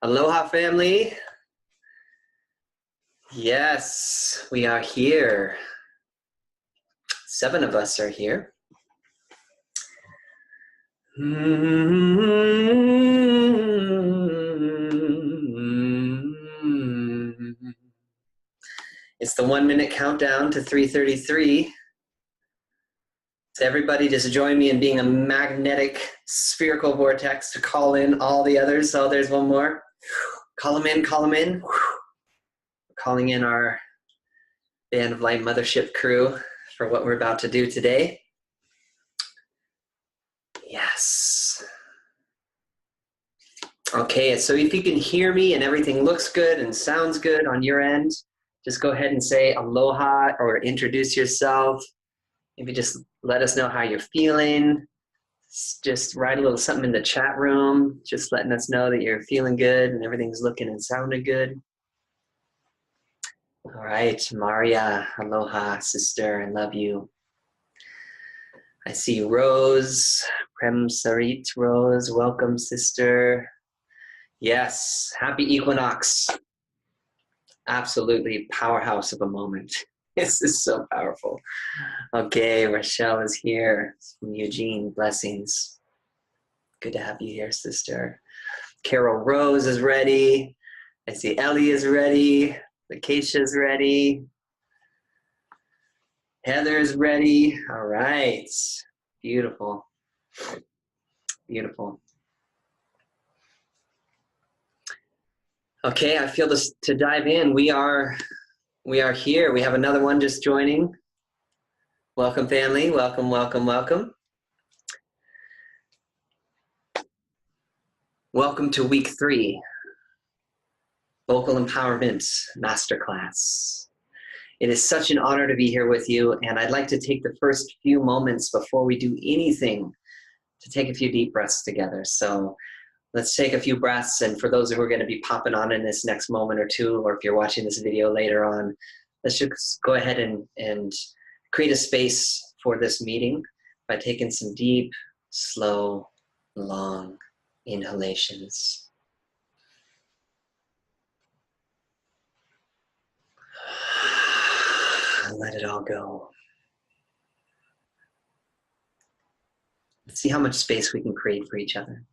Aloha, family. Yes, we are here. 7 of us are here. It's the 1-minute countdown to 3:33. So everybody just join me in being a magnetic spherical vortex to call in all the others. Oh, there's one more. Call them in, call them in. Calling in our Band of Light Mothership crew for what we're about to do today. Yes. Okay, so if you can hear me and everything looks good and sounds good on your end, just go ahead and say aloha or introduce yourself. Maybe just let us know how you're feeling. Just write a little something in the chat room, just letting us know that you're feeling good and everything's looking and sounding good. All right, Maria, aloha, sister, I love you. I see Rose, Prem Sarit Rose, welcome, sister. Yes, happy equinox. Absolutely powerhouse of a moment. This is so powerful. Okay, Rochelle is here from Eugene, blessings. Good to have you here, sister. Carol Rose is ready. I see Ellie is ready. Acacia's ready. Heather's ready. All right. Beautiful. Beautiful. Okay, I feel this to dive in. We are here. We have another one just joining. Welcome, family. Welcome, welcome, welcome. Welcome to week 3, Vocal Empowerment Masterclass. It is such an honor to be here with you, and I'd like to take the first few moments before we do anything to take a few deep breaths together. So let's take a few breaths, and for those who are going to be popping on in this next moment or two, or if you're watching this video later on, let's just go ahead and create a space for this meeting by taking some deep, slow, long inhalations. Let it all go. Let's see how much space we can create for each other.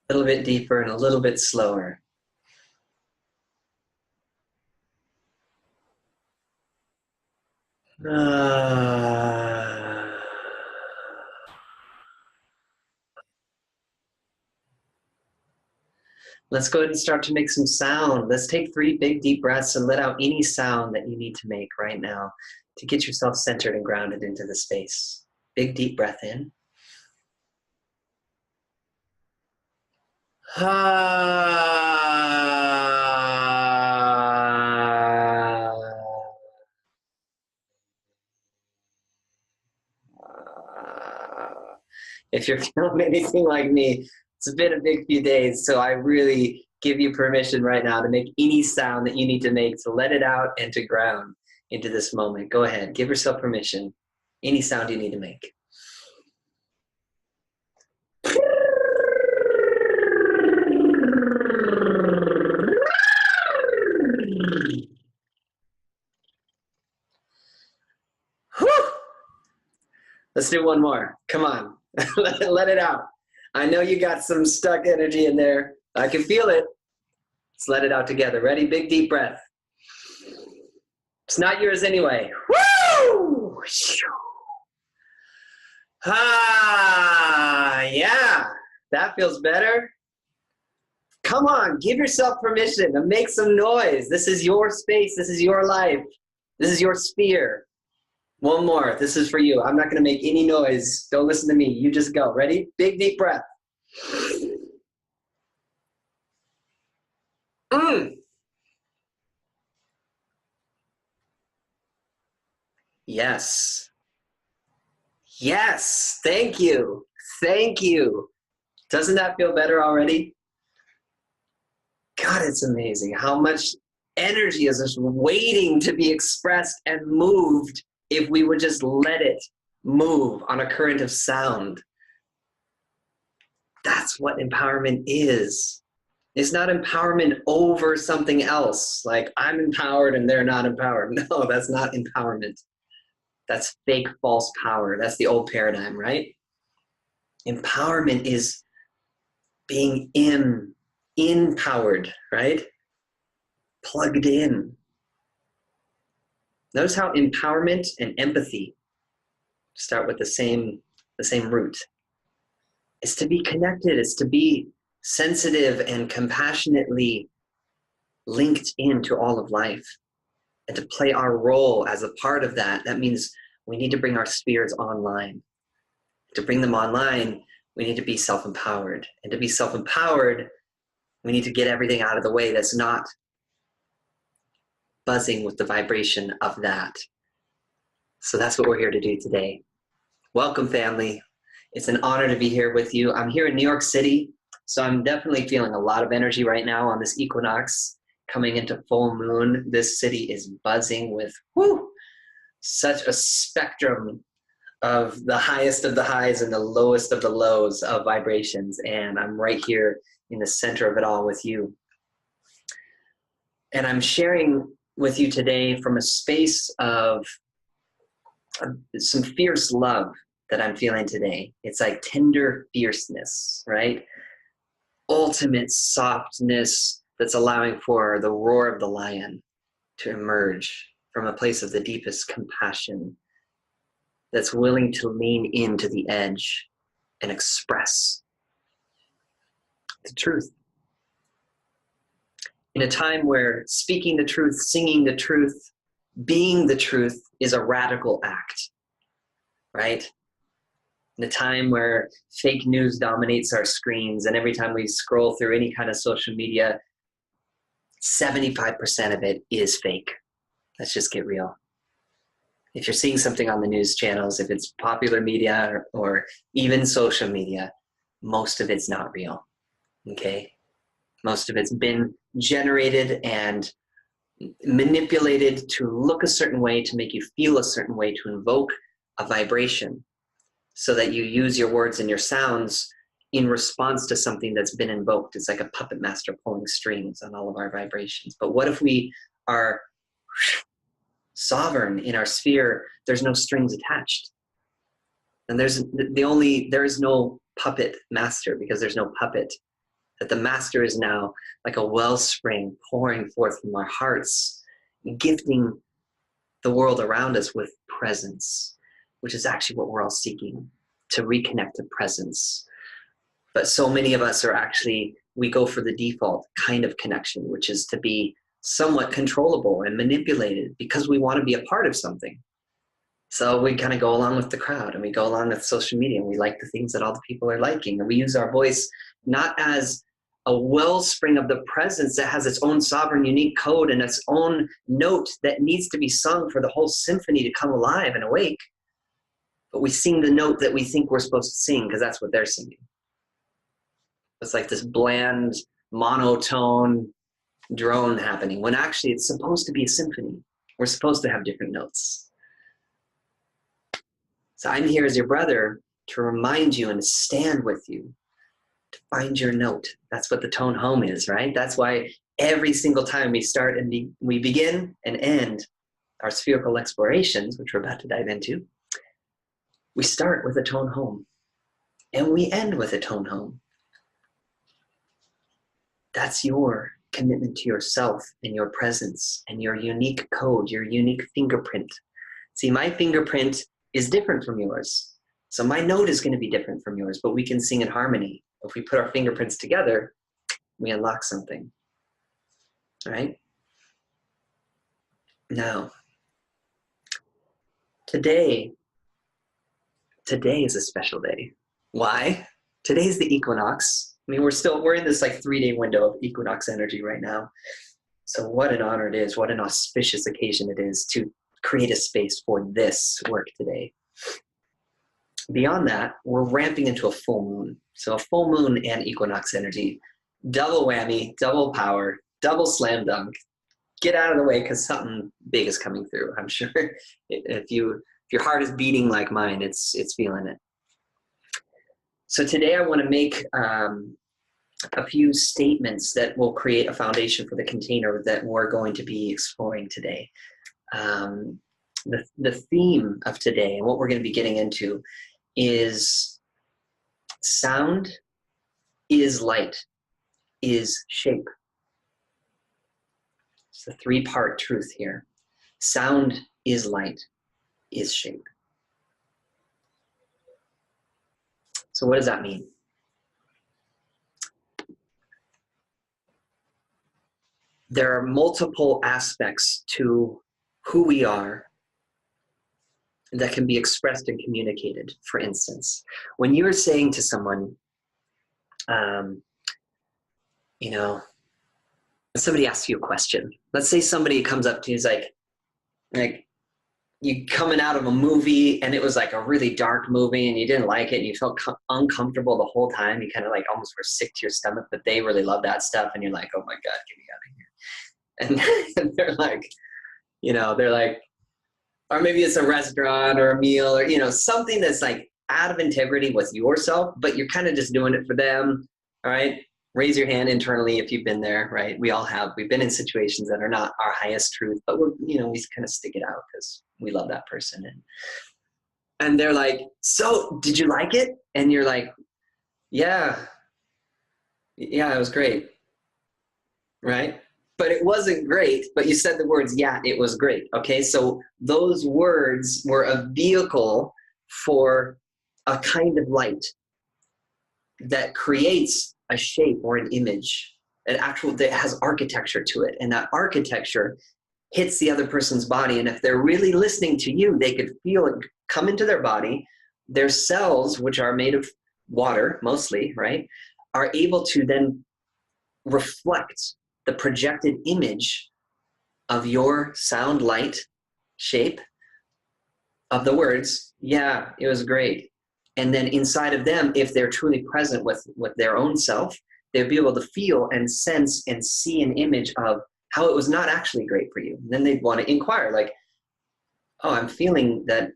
A little bit deeper and a little bit slower. Let's go ahead and start to make some sound. Let's take 3 big deep breaths and let out any sound that you need to make right now to get yourself centered and grounded into the space. Big deep breath in. If you're feeling anything like me, it's been a big few days, so I really give you permission right now to make any sound that you need to make, to let it out and to ground into this moment. Go ahead, give yourself permission. Any sound you need to make. Whew. Let's do one more. Come on. Let it out. I know you got some stuck energy in there. I can feel it. Let's let it out together. Ready? Big deep breath. It's not yours anyway. Woo! Ah, yeah. That feels better. Come on, give yourself permission to make some noise. This is your space. This is your life. This is your sphere. One more. This is for you. I'm not going to make any noise. Don't listen to me. You just go. Ready? Big, deep breath. Yes. Yes. Thank you. Thank you. Doesn't that feel better already? God, it's amazing how much energy is just waiting to be expressed and moved if we would just let it move on a current of sound. That's what empowerment is. It's not empowerment over something else, like I'm empowered and they're not empowered. No, that's not empowerment. That's fake, false power. That's the old paradigm, right? Empowerment is being empowered, right? Plugged in. Notice how empowerment and empathy start with the same root. It's to be connected. It's to be sensitive and compassionately linked into all of life, and to play our role as a part of that. That means we need to bring our spheres online. To bring them online, we need to be self-empowered. And to be self-empowered, we need to get everything out of the way that's not buzzing with the vibration of that. So that's what we're here to do today. Welcome, family. It's an honor to be here with you. I'm here in New York City, so I'm definitely feeling a lot of energy right now on this equinox coming into full moon. This city is buzzing with such a spectrum of the highest of the highs and the lowest of the lows of vibrations. And I'm right here in the center of it all with you. And I'm sharing with you today from a space of some fierce love that I'm feeling today. It's like tender fierceness, right? Ultimate softness that's allowing for the roar of the lion to emerge from a place of the deepest compassion, that's willing to lean into the edge and express the truth. In a time where speaking the truth, singing the truth, being the truth is a radical act, right? In a time where fake news dominates our screens, and every time we scroll through any kind of social media, 75% of it is fake. Let's just get real. If you're seeing something on the news channels, if it's popular media or even social media, most of it's not real, okay? Most of it's been generated and manipulated to look a certain way, to make you feel a certain way, to invoke a vibration, so that you use your words and your sounds in response to something that's been invoked. It's like a puppet master pulling strings on all of our vibrations. But what if we are sovereign in our sphere? There's no strings attached. And there is no puppet master, because there's no puppet. That the master is now like a wellspring pouring forth from our hearts, gifting the world around us with presence, which is actually what we're all seeking, to reconnect to presence. But so many of us are actually, we go for the default kind of connection, which is to be somewhat controllable and manipulated because we want to be a part of something. So we kind of go along with the crowd, and we go along with social media, and we like the things that all the people are liking. And we use our voice not as a wellspring of the presence that has its own sovereign, unique code and its own note that needs to be sung for the whole symphony to come alive and awake. But we sing the note that we think we're supposed to sing because that's what they're singing. It's like this bland, monotone drone happening, when actually it's supposed to be a symphony. We're supposed to have different notes. So I'm here as your brother to remind you and to stand with you, to find your note. That's what the tone home is, right? That's why every single time we start and we begin and end our spherical explorations, which we're about to dive into, we start with a tone home and we end with a tone home. That's your commitment to yourself and your presence and your unique code, your unique fingerprint. See, my fingerprint is different from yours. So my note is going to be different from yours, but we can sing in harmony. If we put our fingerprints together, we unlock something. All right? Now, today is a special day. Why? Today's the equinox. I mean, we're in this like 3-day window of equinox energy right now. So what an honor it is, what an auspicious occasion it is to create a space for this work today. Beyond that, we're ramping into a full moon. So a full moon and equinox energy, double whammy, double power, double slam dunk. get out of the way because something big is coming through. I'm sure if your heart is beating like mine, it's feeling it. So today I want to make a few statements that will create a foundation for the container that we're going to be exploring today. The theme of today and what we're going to be getting into is sound is light, is shape. It's a three-part truth here. Sound is light, is shape. So what does that mean? There are multiple aspects to who we are that can be expressed and communicated. For instance, when you're saying to someone, you know, somebody asks you a question. Let's say somebody comes up to you, is like you coming out of a movie and it was like a really dark movie and you didn't like it and you felt uncomfortable the whole time. You kind of like almost were sick to your stomach, but they really love that stuff. And you're like, oh my God, get me out of here. And they're like, they're like, or maybe it's a restaurant or a meal or, something that's like out of integrity with yourself, but you're kind of just doing it for them. All right. Raise your hand internally if you've been there, right? We all have. We've been in situations that are not our highest truth, but we kind of stick it out because we love that person. And they're like, so did you like it? And you're like, yeah, it was great, right? But it wasn't great, but you said the words, yeah, it was great. Okay, so those words were a vehicle for a kind of light that creates a shape or an image, that has architecture to it. And that architecture hits the other person's body. And if they're really listening to you, they could feel it come into their body. Their cells, which are made of water mostly, right, are able to then reflect the projected image of your sound, light, shape of the words, yeah, it was great. And then inside of them, if they're truly present with their own self, they'll be able to feel and sense and see an image of how it was not actually great for you. And then they'd want to inquire, like, oh, I'm feeling that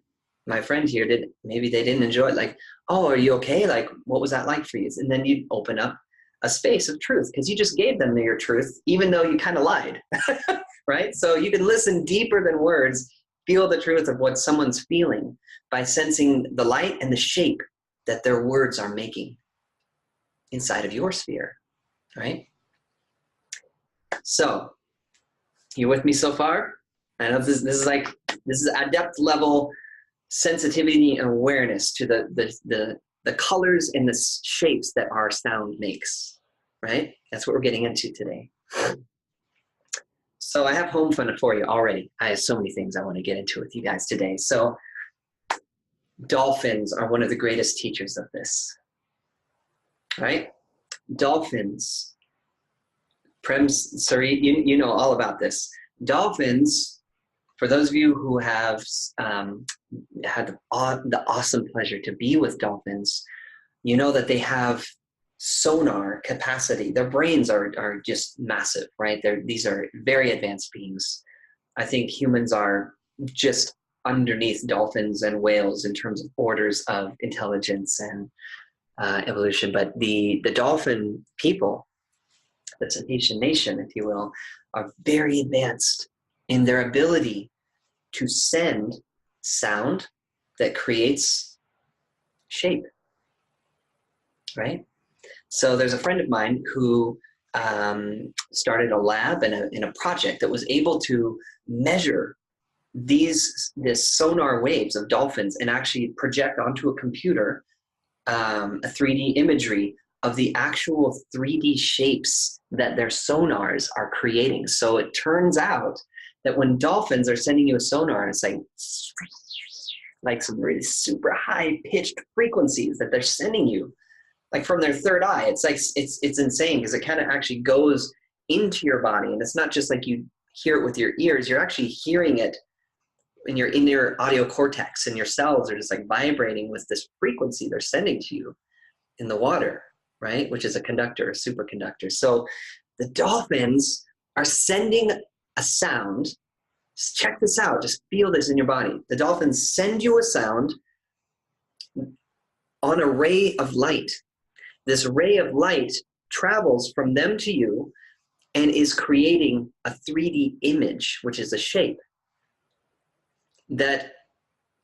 my friend here maybe they didn't enjoy it. Like, oh, are you okay? Like, what was that like for you? And then you'd open up a space of truth because you just gave them your truth, even though you kind of lied, right? So you can listen deeper than words, feel the truth of what someone's feeling by sensing the light and the shape that their words are making inside of your sphere, right? So, you with me so far? I know this is adept level sensitivity and awareness to the colors and the shapes that our sound makes, right? That's what we're getting into today. So I have home fun for you already. I have so many things I want to get into with you guys today. So dolphins are one of the greatest teachers of this, right? Dolphins, sorry, you know all about this. Dolphins, for those of you who have had the awesome pleasure to be with dolphins, you know that they have sonar capacity. Their brains are just massive, right? These are very advanced beings. I think humans are just underneath dolphins and whales in terms of orders of intelligence and evolution. But the dolphin people, the cetacean nation, if you will, are very advanced in their ability to send sound that creates shape, right? So there's a friend of mine who started a lab and a project that was able to measure this sonar waves of dolphins and actually project onto a computer a 3D imagery of the actual 3D shapes that their sonars are creating. So it turns out that when dolphins are sending you a sonar, it's like some really super high pitched frequencies that they're sending you, like from their third eye. It's like, it's insane because it kind of actually goes into your body. And it's not just like you hear it with your ears, you're actually hearing it in your audio cortex, and your cells are just like vibrating with this frequency they're sending to you in the water, right? Which is a conductor, a superconductor. So the dolphins are sending a sound, just check this out, just feel this in your body. The dolphins send you a sound on a ray of light. This ray of light travels from them to you and is creating a 3D image, which is a shape that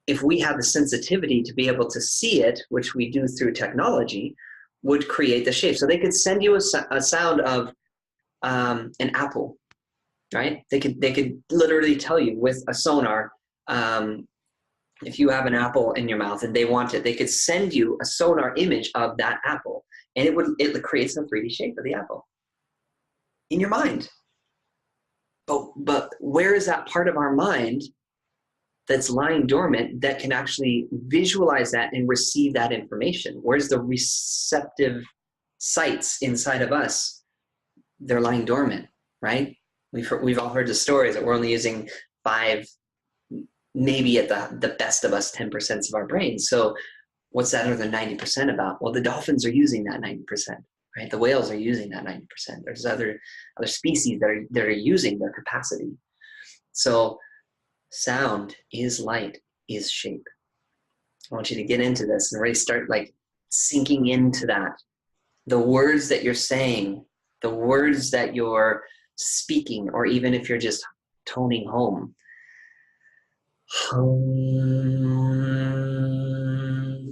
if we have the sensitivity to be able to see it, which we do through technology, would create the shape. So they could send you a sound of an apple, right? They could literally tell you with a sonar, if you have an apple in your mouth and they want it, they could send you a sonar image of that apple, and it creates a 3D shape of the apple in your mind. But where is that part of our mind that's lying dormant that can actually visualize that and receive that information? Where's the receptive sites inside of us? They're lying dormant, right? We've all heard the stories that we're only using 5, maybe at the best of us, 10% of our brains. So what's that other 90% about? Well, the dolphins are using that 90%, right? The whales are using that 90%. There's other species that are using their capacity. So sound is light, is shape. I want you to get into this and really start like sinking into that. The words that you're saying, the words that you're speaking, or even if you're just toning home.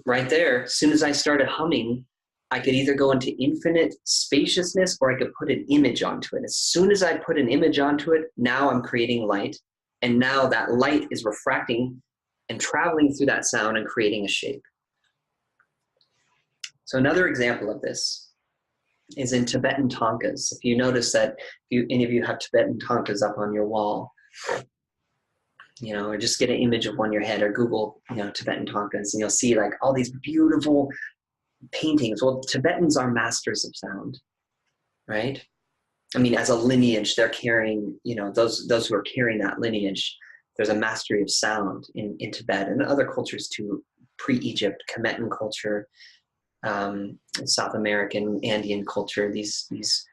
Right there, as soon as I started humming, I could either go into infinite spaciousness or I could put an image onto it. As soon as I put an image onto it, now I'm creating light. And now that light is refracting and traveling through that sound and creating a shape. So another example of this is in Tibetan tankas. If you notice that, if any of you have Tibetan tankas up on your wall, or just get an image of one in your head, or Google, Tibetan tankas, and you'll see like all these beautiful paintings. Well, Tibetans are masters of sound, right? I mean, as a lineage, they're carrying, those who are carrying that lineage, there's a mastery of sound in Tibet and other cultures too, pre-Egypt, Kemetan culture, South American, Andean culture. These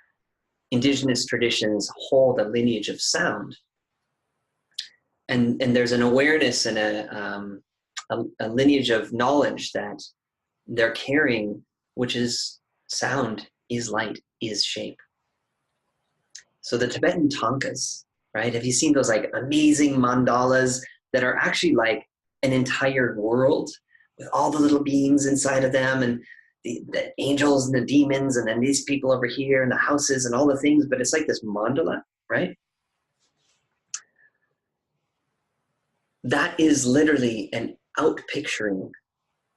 indigenous traditions hold a lineage of sound. And there's an awareness and a lineage of knowledge that they're carrying, which is sound, is light, is shape. So the Tibetan tankas, right? Have you seen those like amazing mandalas that are actually like an entire world with all the little beings inside of them, and the angels and the demons, and then these people over here and the houses and all the things, but it's like this mandala, right? That is literally an outpicturing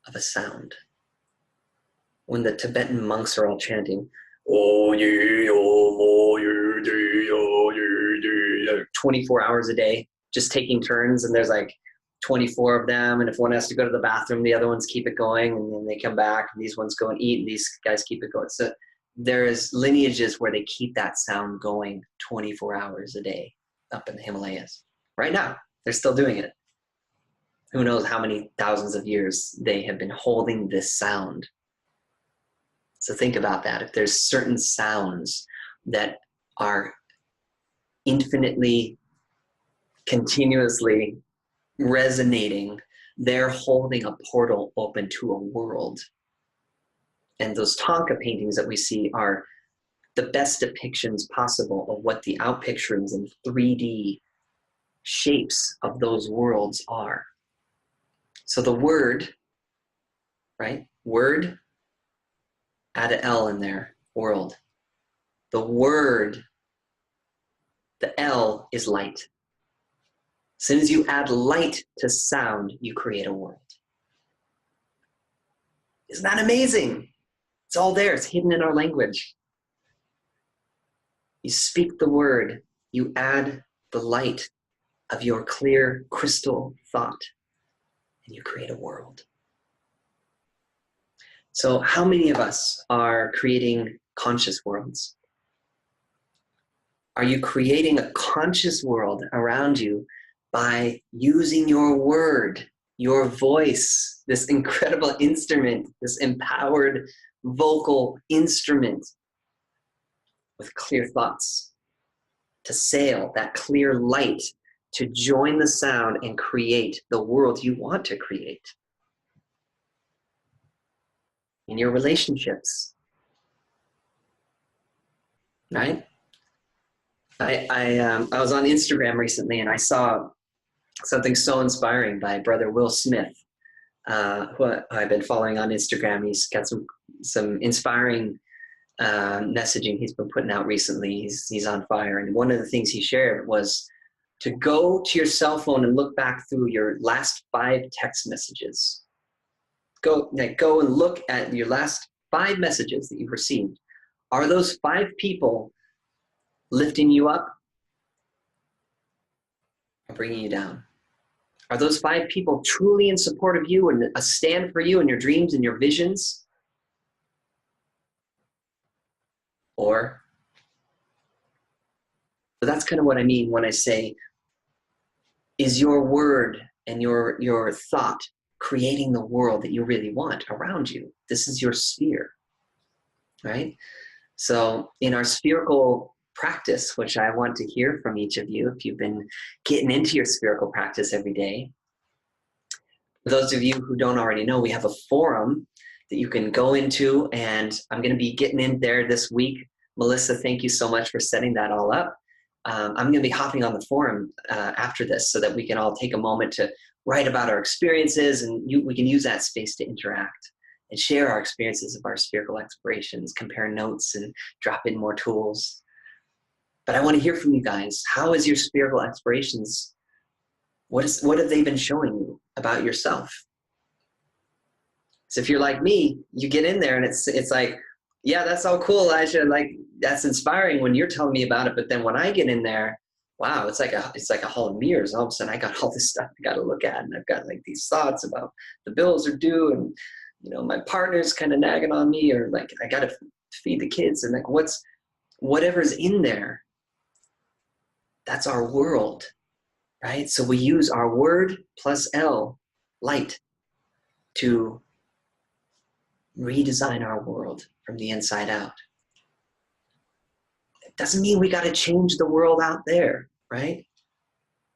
of a sound. When the Tibetan monks are all chanting, 24 hours a day, just taking turns, and there's like 24 of them, and if one has to go to the bathroom, the other ones keep it going, and then they come back, and these ones go and eat, and these guys keep it going. So there's lineages where they keep that sound going 24 hours a day up in the Himalayas. Right now, they're still doing it. Who knows how many thousands of years they have been holding this sound. So think about that. If there's certain sounds that are infinitely, continuously resonating, they're holding a portal open to a world. And those Tanka paintings that we see are the best depictions possible of what the outpicturings and 3D shapes of those worlds are. So the word, right? Word, add an L in there, world. The word, the L is light. As soon as you add light to sound, you create a world. Isn't that amazing? It's all there. It's hidden in our language. You speak the word. You add the light of your clear crystal thought, and you create a world. So how many of us are creating conscious worlds? Are you creating a conscious world around you by using your word, your voice, this incredible instrument, this empowered vocal instrument with clear thoughts? to sail, that clear light, to join the sound and create the world you want to create. In your relationships, right? I was on Instagram recently and I saw something so inspiring by brother Will Smith, who I've been following on Instagram. He's got some inspiring messaging he's been putting out recently. He's on fire. And one of the things he shared was to go to your cell phone and look back through your last 5 text messages. Go and look at your last 5 messages that you've received. Are those 5 people lifting you up or bringing you down? Are those 5 people truly in support of you and a stand for you and your dreams and your visions? Or, but that's kind of what I mean when I say, is your word and your thought creating the world that you really want around you? This is your sphere, right? So in our spherical practice, which I want to hear from each of you, if you've been getting into your spherical practice every day, for those of you who don't already know, we have a forum that you can go into, and I'm going to be getting in there this week. Melissa, thank you so much for setting that all up. I'm going to be hopping on the forum after this so that we can all take a moment to write about our experiences, and we can use that space to interact and share our experiences of our spherical explorations, compare notes, and drop in more tools. But I want to hear from you guys. How is your spherical explorations? What have they been showing you about yourself? So if you're like me, you get in there and it's like, yeah, that's all cool, Elijah. Like, that's inspiring when you're telling me about it. But then when I get in there, wow, it's like a hall of mirrors. All of a sudden I got all this stuff I got to look at. And I've got like these thoughts about the bills are due, and, you know, my partner's kind of nagging on me, or like, I got to feed the kids, and like whatever's in there, that's our world, right? So we use our word plus L, light, to redesign our world from the inside out. It doesn't mean we got to change the world out there, right?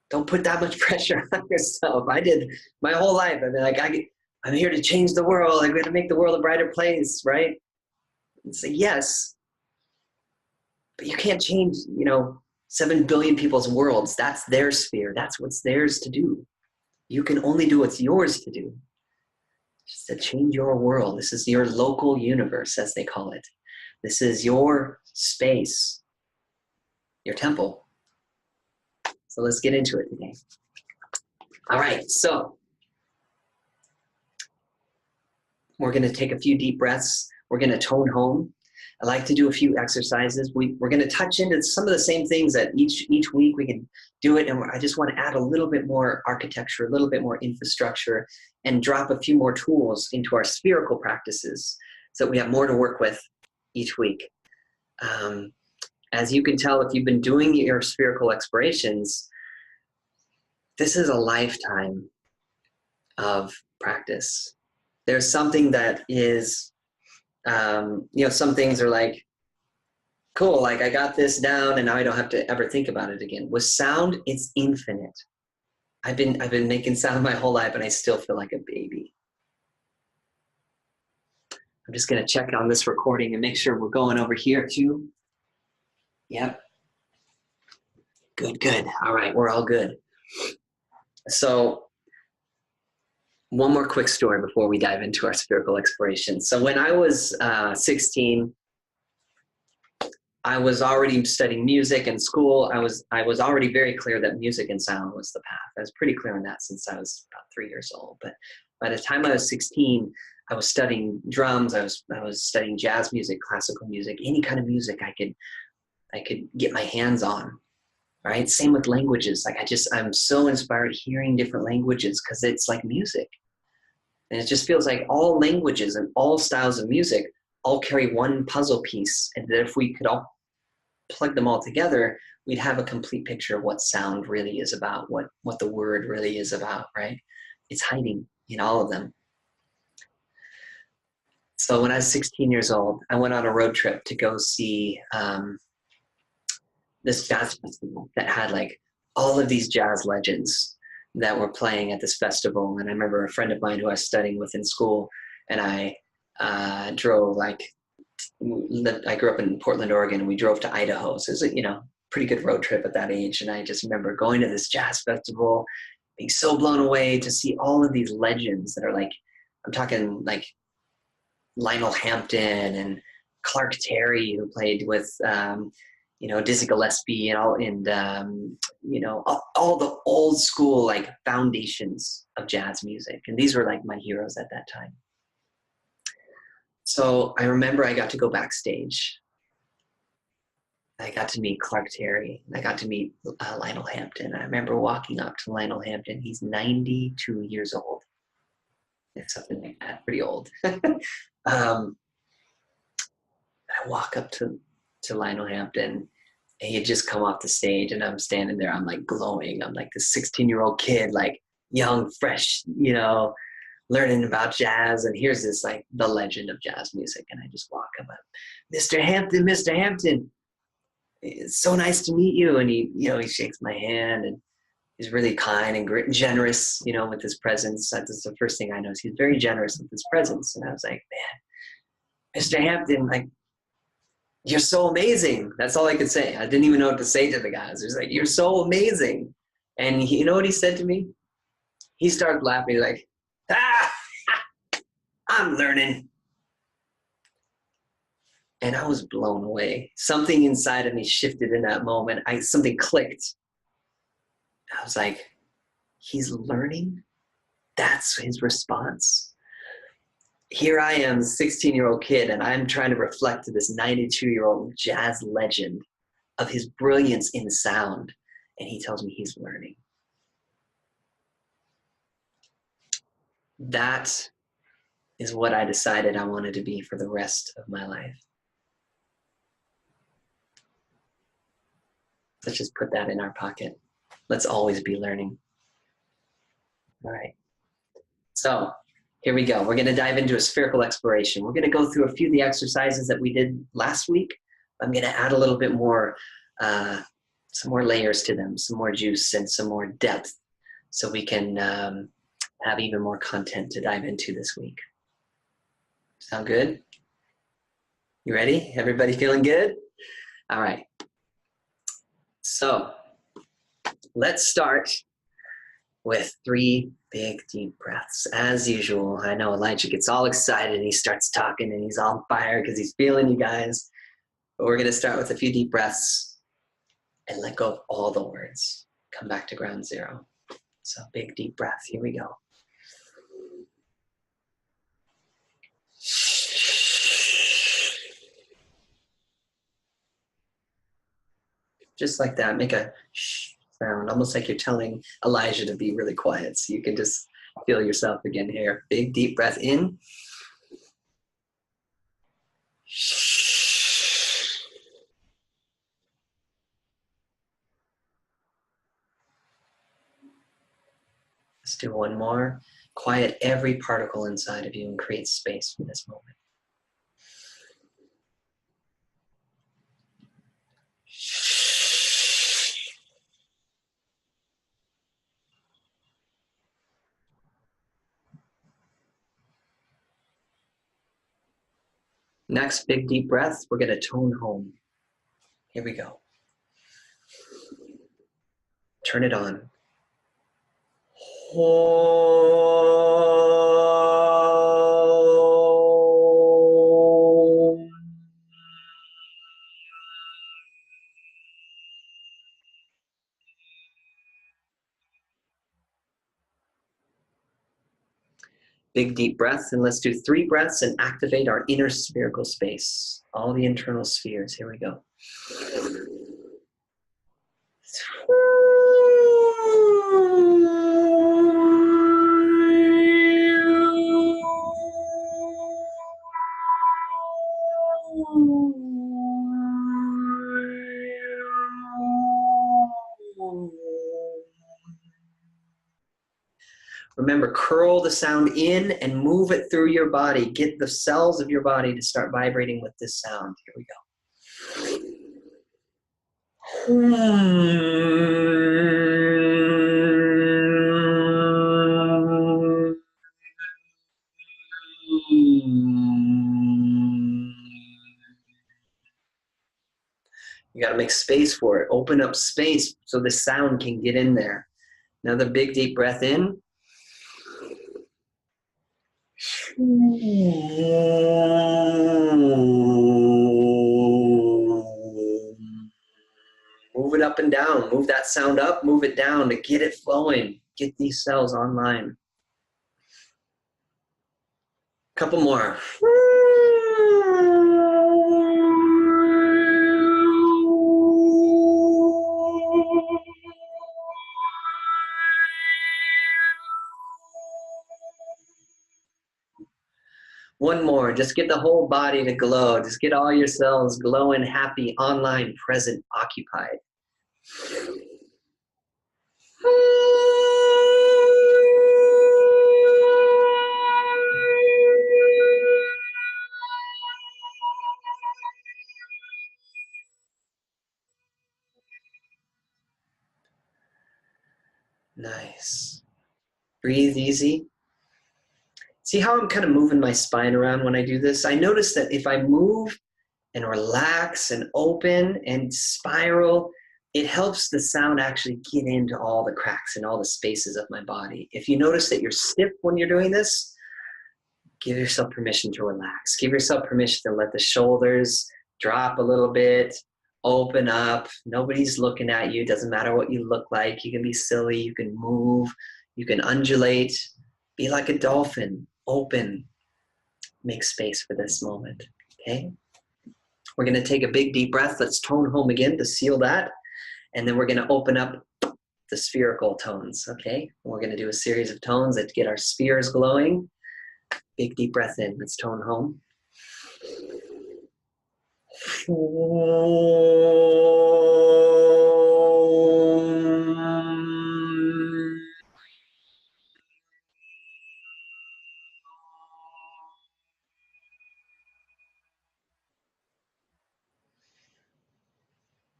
Don't put that much pressure on yourself. I did my whole life. I mean, like, I'm here to change the world. I'm going to make the world a brighter place, right? And say yes, but you can't change, 7 billion people's worlds. That's their sphere. That's what's theirs to do. You can only do what's yours to do. Just to change your world. This is your local universe, as they call it. This is your space, your temple. So let's get into it today. All right, so we're going to take a few deep breaths. We're going to tone home. I like to do a few exercises. We're going to touch into some of the same things that each week we can do it. And I just want to add a little bit more architecture, a little bit more infrastructure, and drop a few more tools into our spherical practices so that we have more to work with each week. As you can tell, if you've been doing your spherical explorations, this is a lifetime of practice. There's something that is, some things are like, cool, like I got this down and now I don't have to ever think about it again. With sound, it's infinite. I've been making sound my whole life and I still feel like a baby. I'm just going to check on this recording and make sure we're going over here too. Yep. Good. All right, we're all good. So one more quick story before we dive into our spherical exploration. So when I was 16, I was already studying music in school. I was already very clear that music and sound was the path. I was pretty clear on that since I was about 3 years old. But by the time I was 16, I was studying drums. I was studying jazz music, classical music, any kind of music I could get my hands on. Right? Same with languages. Like I'm so inspired hearing different languages because it's like music. And it just feels like all languages and all styles of music all carry one puzzle piece. And that if we could all plug them all together, we'd have a complete picture of what sound really is about, what the word really is about, right? It's hiding in all of them. So when I was 16 years old, I went on a road trip to go see this jazz festival that had like all of these jazz legends that were playing at this festival. And I remember a friend of mine who I was studying with in school, and I drove like, I grew up in Portland, Oregon, and we drove to Idaho. So it was a, you know, pretty good road trip at that age. And I just remember going to this jazz festival, being so blown away to see all of these legends that are like, I'm talking like Lionel Hampton and Clark Terry, who played with, you know, Dizzy Gillespie and all, and you know, all the old school like foundations of jazz music. And these were like my heroes at that time. So I remember I got to go backstage. I got to meet Clark Terry. I got to meet Lionel Hampton. I remember walking up to Lionel Hampton. He's 92 years old. It's something like that, pretty old. I walk up to Lionel Hampton, and he had just come off the stage, and I'm standing there. I'm like glowing. I'm like this 16-year-old kid, like young, fresh, you know, learning about jazz. And here's this like the legend of jazz music. And I just walk up, Mr. Hampton, Mr. Hampton, it's so nice to meet you. And he, you know, he shakes my hand, and he's really kind and generous, you know, with his presence. That's the first thing I know is he's very generous with his presence. And I was like, man, Mr. Hampton, like, you're so amazing. That's all I could say. I didn't even know what to say to the guys. He was like, you're so amazing. And he, you know what he said to me? He started laughing like, I'm learning. And I was blown away. Something inside of me shifted in that moment. Something clicked. I was like, he's learning? That's his response. Here I am, 16-year-old kid, and I'm trying to reflect to this 92-year-old jazz legend of his brilliance in sound. And he tells me he's learning. That is what I decided I wanted to be for the rest of my life. Let's just put that in our pocket. Let's always be learning. All right. So here we go. We're going to dive into a spherical exploration. We're going to go through a few of the exercises that we did last week. I'm going to add a little bit more, some more layers to them, some more juice and some more depth, so we can have even more content to dive into this week. Sound good? You ready? Everybody feeling good? All right. So let's start with 3 big deep breaths. As usual, I know Elijah gets all excited and he starts talking and he's on fire because he's feeling you guys. But we're going to start with a few deep breaths and let go of all the words. Come back to ground zero. So big deep breath. Here we go. Just like that, make a shh sound, almost like you're telling Elijah to be really quiet, so you can just feel yourself again here. Big deep breath in. Let's do one more. Quiet every particle inside of you and create space for this moment. Next, big deep breath. We're going to tone home. Here we go. Turn it on. Big deep breath, and let's do 3 breaths and activate our inner spherical space. All the internal spheres. Here we go. Remember, curl the sound in and move it through your body. Get the cells of your body to start vibrating with this sound. Here we go. You got to make space for it. Open up space so the sound can get in there. Another big deep breath in. Move it up and down. Move that sound up, move it down to get it flowing. Get these cells online. Couple more. One more. Just get the whole body to glow. Just get all your cells glowing, happy, online, present, occupied. Nice. Breathe easy. See how I'm kind of moving my spine around when I do this? I notice that if I move and relax and open and spiral, it helps the sound actually get into all the cracks and all the spaces of my body. If you notice that you're stiff when you're doing this, give yourself permission to relax. Give yourself permission to let the shoulders drop a little bit, open up. Nobody's looking at you. It doesn't matter what you look like. You can be silly. You can move. You can undulate. Be like a dolphin. Open. Make space for this moment. Okay? We're going to take a big deep breath. Let's tone home again to seal that. And then we're going to open up the spherical tones. Okay? We're going to do a series of tones that get our spheres glowing. Big deep breath in. Let's tone home.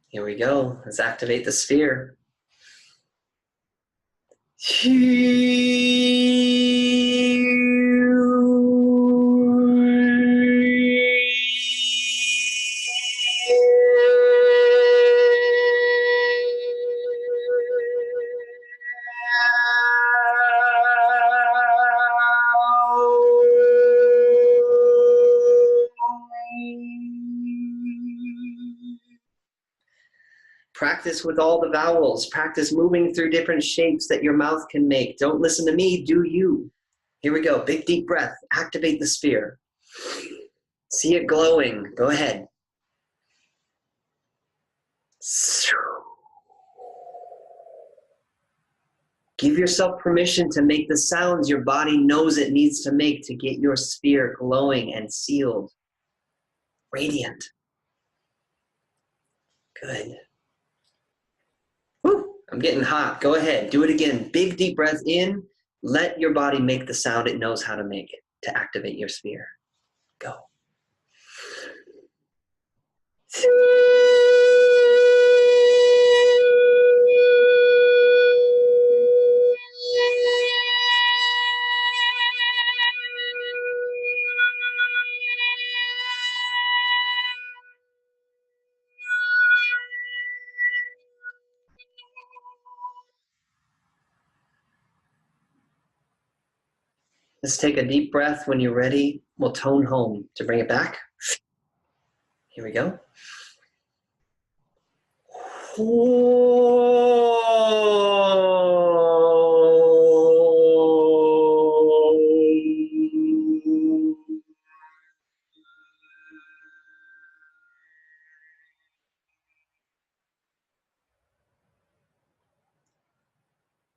Here we go. Let's activate the sphere. Practice with all the vowels. Practice moving through different shapes that your mouth can make. Don't listen to me, do you. Here we go. Big deep breath. Activate the sphere. See it glowing. Go ahead. Give yourself permission to make the sounds your body knows it needs to make to get your sphere glowing and sealed. Radiant. Good. Woo, I'm getting hot. Go ahead. Do it again. Big deep breath in. Let your body make the sound it knows how to make to activate your sphere. Go. Let's take a deep breath. When you're ready, we'll tone home to bring it back. Here we go.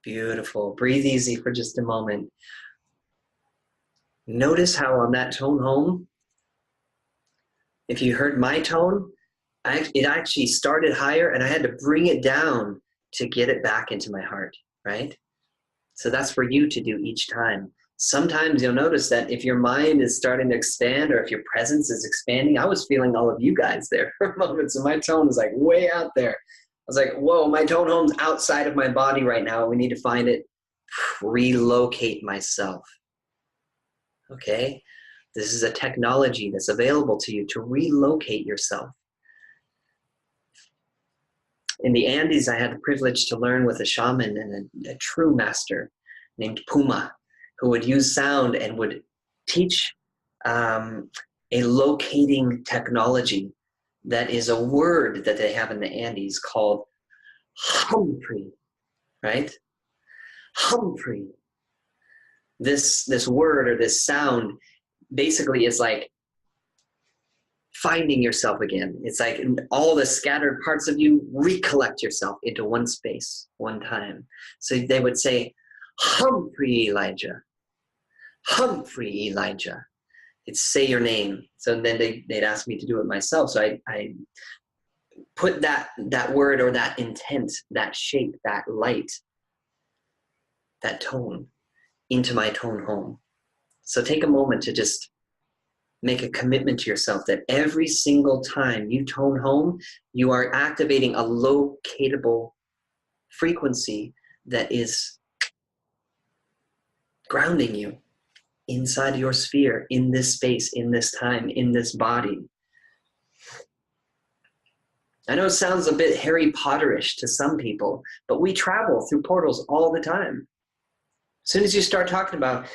Beautiful. Breathe easy for just a moment. Notice how on that tone home, if you heard my tone, it actually started higher and I had to bring it down to get it back into my heart, right? So that's for you to do each time. Sometimes you'll notice that if your mind is starting to expand or if your presence is expanding, I was feeling all of you guys there for a moment, so my tone is like way out there. was like, whoa, my tone home's outside of my body right now. We need to find it. Relocate myself. Okay? This is a technology that's available to you to relocate yourself. In the Andes, I had the privilege to learn with a shaman and a true master named Puma, who would use sound and would teach a locating technology that is a word that they have in the Andes called Humphrey, right? Humphrey. This word or this sound basically is like finding yourself again. It's like all the scattered parts of you, recollect yourself into one space, one time. So they would say, Humphrey Elijah, Humphrey Elijah. It's say your name. So then they'd ask me to do it myself. So I put that word or that intent, that shape, that light, that tone into my tone home. So take a moment to just make a commitment to yourself that every single time you tone home, you are activating a locatable frequency that is grounding you inside your sphere, in this space, in this time, in this body. I know it sounds a bit Harry Potterish to some people, but we travel through portals all the time. As soon as you start talking about,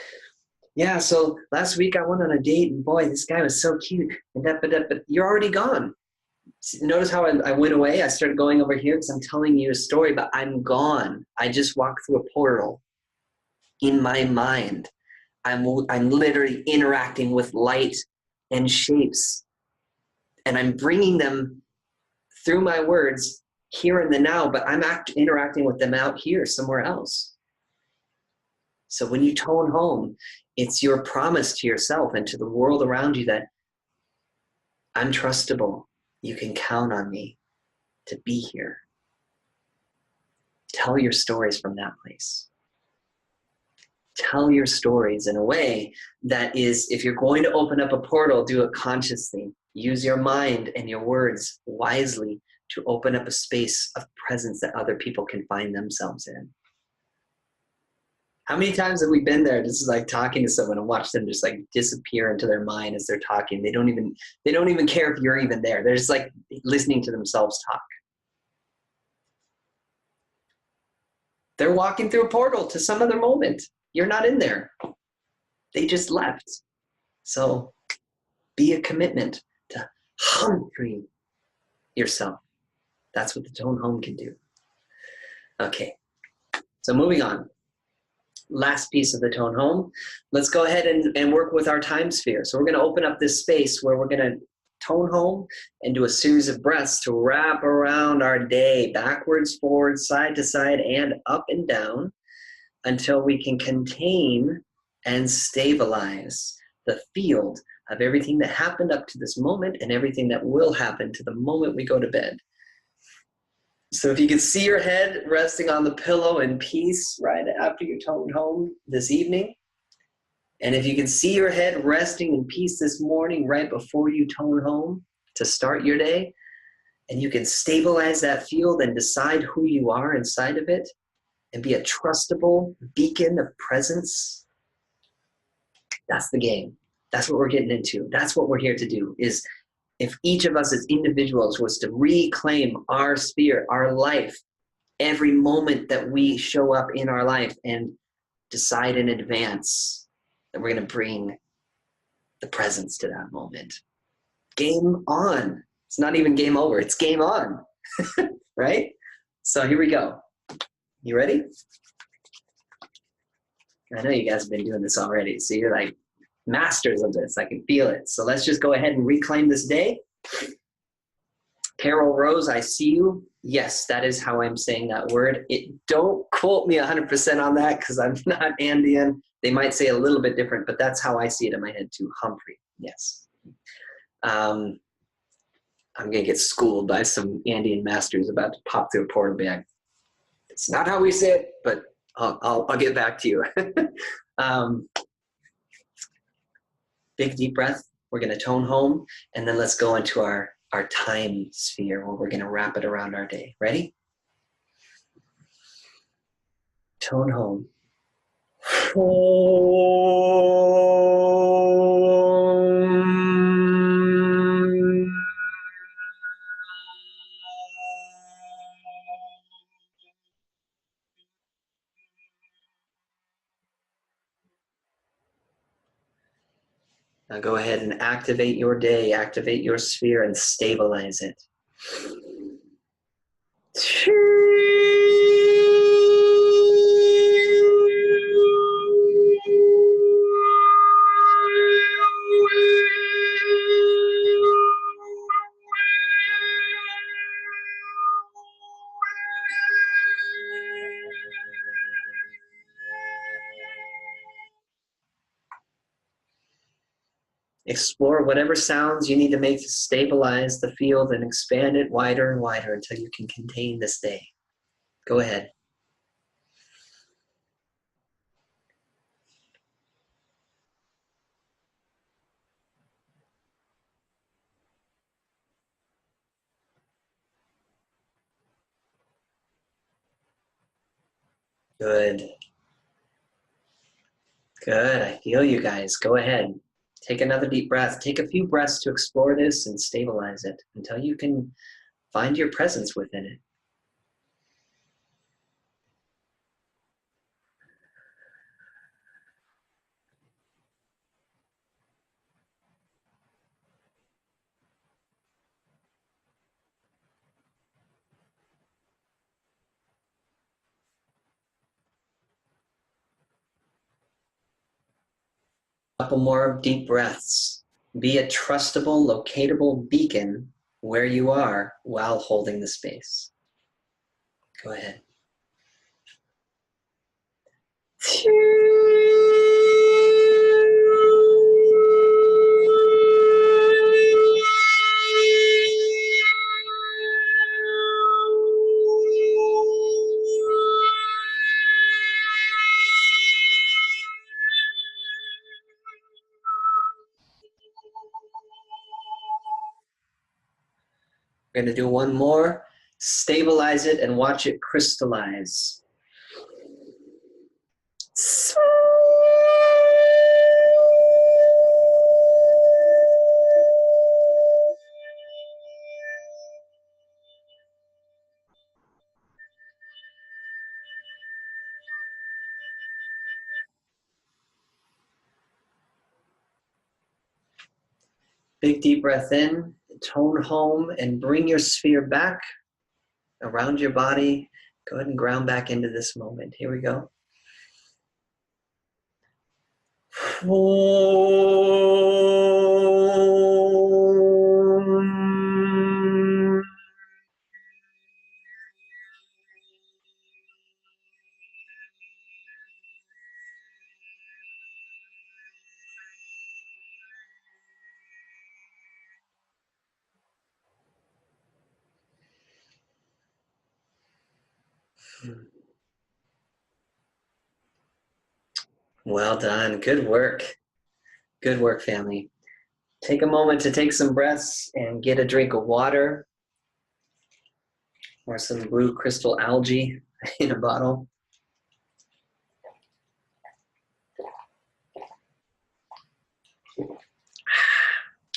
yeah, so last week I went on a date and boy, this guy was so cute, and but you're already gone. Notice how I went away? I started going over here because I'm telling you a story, but I'm gone. I just walked through a portal in my mind. I'm literally interacting with light and shapes, and I'm bringing them through my words here in the now, but I'm interacting with them out here somewhere else. So when you tone home, it's your promise to yourself and to the world around you that I'm trustable. You can count on me to be here. Tell your stories from that place. Tell your stories in a way that is, if you're going to open up a portal, do it consciously. Use your mind and your words wisely to open up a space of presence that other people can find themselves in. How many times have we been there just like talking to someone and watch them just like disappear into their mind as they're talking? They don't even care if you're even there. They're just like listening to themselves talk. They're walking through a portal to some other moment. You're not in there. They just left. So be a commitment to Humphrey yourself. That's what the tone home can do. Okay, so moving on. Last piece of the tone home. Let's go ahead and work with our time sphere. So we're going to open up this space where we're going to tone home and do a series of breaths to wrap around our day, backwards, forwards, side to side, and up and down until we can contain and stabilize the field of everything that happened up to this moment and everything that will happen to the moment we go to bed. So if you can see your head resting on the pillow in peace right after you toned home this evening, and if you can see your head resting in peace this morning right before you tone home to start your day, and you can stabilize that field and decide who you are inside of it and be a trustable beacon of presence, that's the game. That's what we're getting into. That's what we're here to do, is if each of us as individuals was to reclaim our sphere, our life, every moment that we show up in our life and decide in advance that we're going to bring the presence to that moment. Game on. It's not even game over. It's game on. Right? So here we go. You ready? I know you guys have been doing this already, so you're like masters of this. I can feel it. So let's just go ahead and reclaim this day. Carol Rose, I see you. Yes, that is how I'm saying that word. Don't quote me 100% on that because I'm not Andean. They might say a little bit different, but that's how I see it in my head too. Humphrey, yes. I'm going to get schooled by some Andean masters about to pop through a portal bag. It's not how we say it, but I'll get back to you. Big deep breath. We're going to tone home, and then let's go into our time sphere where we're going to wrap it around our day. Ready? Tone home. Now go ahead and activate your day, activate your sphere, and stabilize it. Explore whatever sounds you need to make to stabilize the field and expand it wider and wider until you can contain this day. Go ahead. Good. Good. I feel you guys. Go ahead. Take another deep breath. Take a few breaths to explore this and stabilize it until you can find your presence within it. Couple more deep breaths. Be a trustable, locatable beacon where you are while holding the space. Go ahead. We're going to do one more. Stabilize it and watch it crystallize. Big deep breath in, tone home, and bring your sphere back around your body. Go ahead and ground back into this moment. Here we go. Well done. Good work. Good work, family. Take a moment to take some breaths and get a drink of water or some blue crystal algae in a bottle.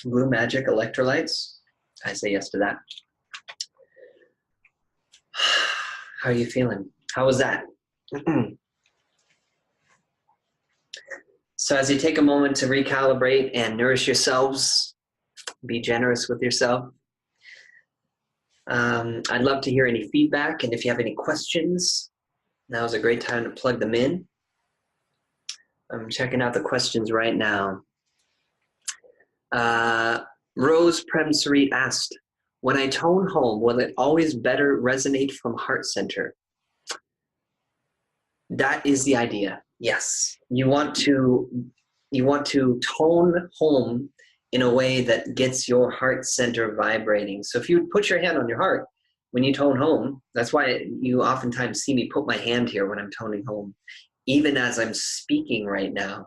Blue Magic electrolytes. I say yes to that. How are you feeling? How was that? So as you take a moment to recalibrate and nourish yourselves, be generous with yourself. I'd love to hear any feedback, and if you have any questions, now is a great time to plug them in. I'm checking out the questions right now. Rose Premsarit asked, when I tone home, will it always better resonate from heart center? That is the idea. Yes. You want to tone home in a way that gets your heart center vibrating. So if you put your hand on your heart when you tone home, that's why you oftentimes see me put my hand here when I'm toning home. Even as I'm speaking right now,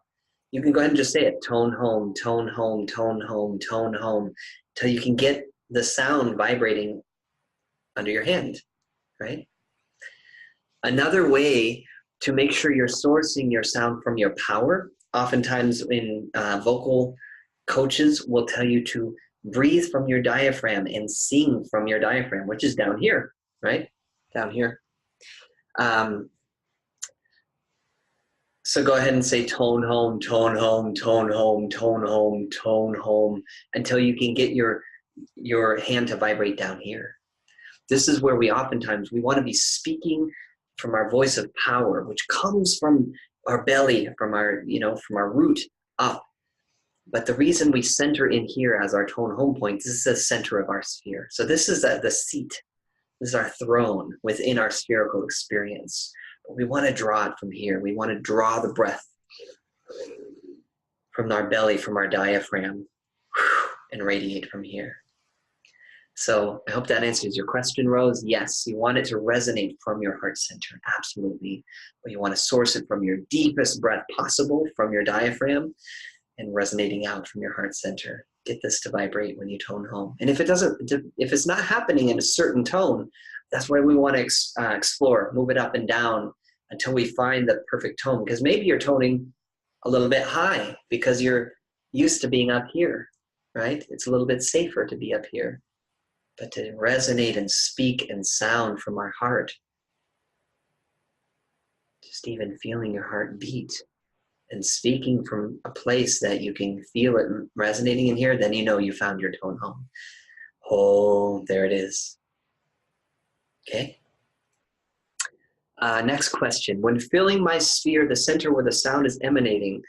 you can go ahead and just say it, tone home, tone home, tone home, tone home, till you can get the sound vibrating under your hand, right? Another way to make sure you're sourcing your sound from your power. Oftentimes in vocal coaches will tell you to breathe from your diaphragm and sing from your diaphragm, which is down here, right? Down here. So go ahead and say tone home, tone home, tone home, tone home, tone home, until you can get your hand to vibrate down here. This is where we oftentimes, we want to be speaking from our voice of power, which comes from our belly, from our, from our root up. But the reason we center in here as our tone home point, this is the center of our sphere. So this is the seat. This is our throne within our spherical experience. But we want to draw it from here. We want to draw the breath from our belly, from our diaphragm, and radiate from here. So I hope that answers your question, Rose. Yes, you want it to resonate from your heart center, absolutely. But you want to source it from your deepest breath possible, from your diaphragm, and resonating out from your heart center. Get this to vibrate when you tone home. And if it's not happening in a certain tone, that's why we want to explore, move it up and down until we find the perfect tone. Because maybe you're toning a little bit high because you're used to being up here, right? It's a little bit safer to be up here. But to resonate and speak and sound from our heart, just even feeling your heart beat and speaking from a place that you can feel it resonating in here, then you know you found your tone home. Oh, there it is. Okay. Next question. When filling my sphere, the center where the sound is emanating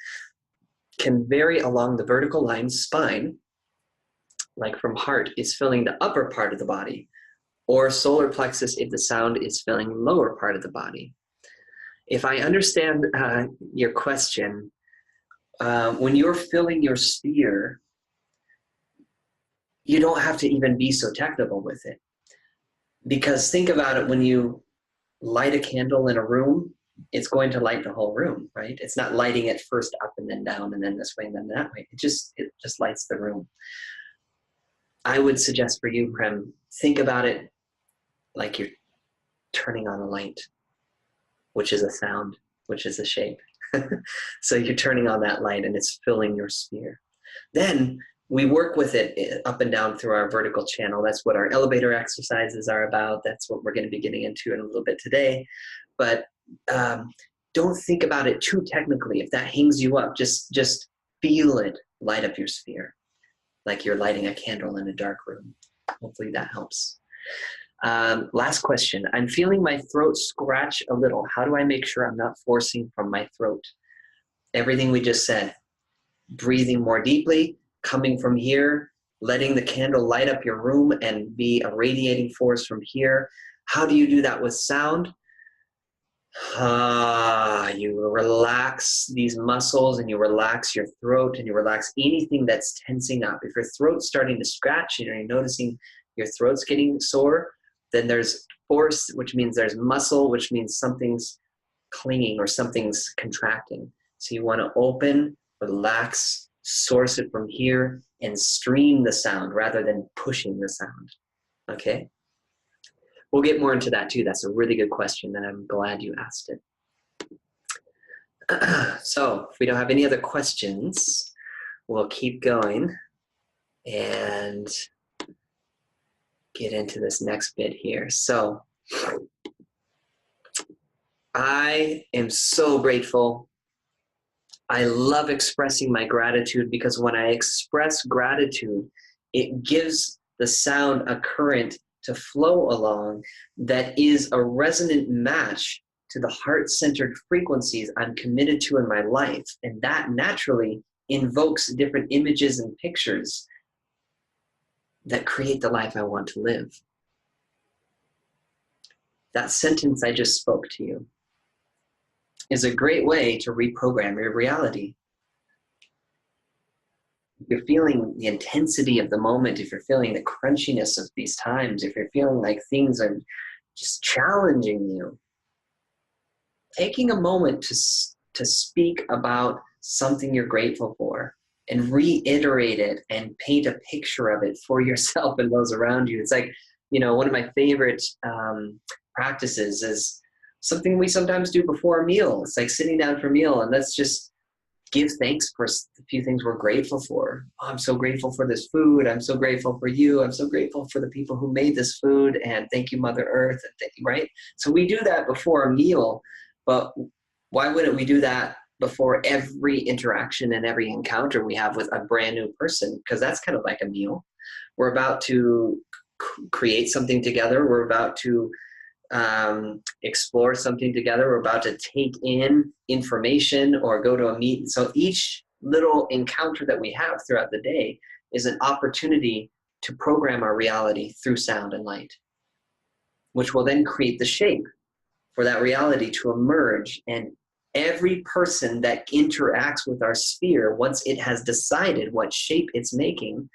can vary along the vertical line spine, like from heart is filling the upper part of the body, or solar plexus if the sound is filling the lower part of the body. If I understand your question, when you're filling your sphere, you don't have to even be so technical with it. Because think about it, when you light a candle in a room, it's going to light the whole room, right? It's not lighting it first up and then down and then this way and then that way. It just lights the room. I would suggest for you, Prem, think about it like you're turning on a light, which is a sound, which is a shape. So you're turning on that light and it's filling your sphere. Then we work with it up and down through our vertical channel. That's what our elevator exercises are about. That's what we're going to be getting into in a little bit today. But don't think about it too technically. If that hangs you up, just feel it light up your sphere, like you're lighting a candle in a dark room. Hopefully that helps. Last question. I'm feeling my throat scratch a little. How do I make sure I'm not forcing from my throat? Everything we just said. Breathing more deeply, coming from here, letting the candle light up your room and be a radiating force from here. How do you do that with sound? You relax these muscles and you relax your throat and you relax anything that's tensing up. If your throat's starting to scratch and you're noticing your throat's getting sore, then there's force, which means there's muscle, which means something's clinging or something's contracting. So you want to open, relax, source it from here, and stream the sound rather than pushing the sound. Okay? We'll get more into that too. That's a really good question, and I'm glad you asked it. So if we don't have any other questions, we'll keep going and get into this next bit here. So I am so grateful. I love expressing my gratitude because when I express gratitude, it gives the sound a current to flow along that is a resonant match to the heart-centered frequencies I'm committed to in my life. And that naturally invokes different images and pictures that create the life I want to live. That sentence I just spoke to you is a great way to reprogram your reality. If you're feeling the intensity of the moment, if you're feeling the crunchiness of these times, if you're feeling like things are just challenging you, taking a moment to speak about something you're grateful for and reiterate it and paint a picture of it for yourself and those around you. It's like, one of my favorite practices is Something we sometimes do before a meal. It's like sitting down for a meal and let's just give thanks for a few things we're grateful for. Oh, I'm so grateful for this food. I'm so grateful for you. I'm so grateful for the people who made this food. And thank you, Mother Earth. And thank you, right? So we do that before a meal, but why wouldn't we do that before every interaction and every encounter we have with a brand new person? Because that's kind of like a meal. We're about to create something together. We're about to explore something together. We're about to take in information or go to a meeting. So each little encounter that we have throughout the day is an opportunity to program our reality through sound and light, which will then create the shape for that reality to emerge. And every person that interacts with our sphere, once it has decided what shape it's making,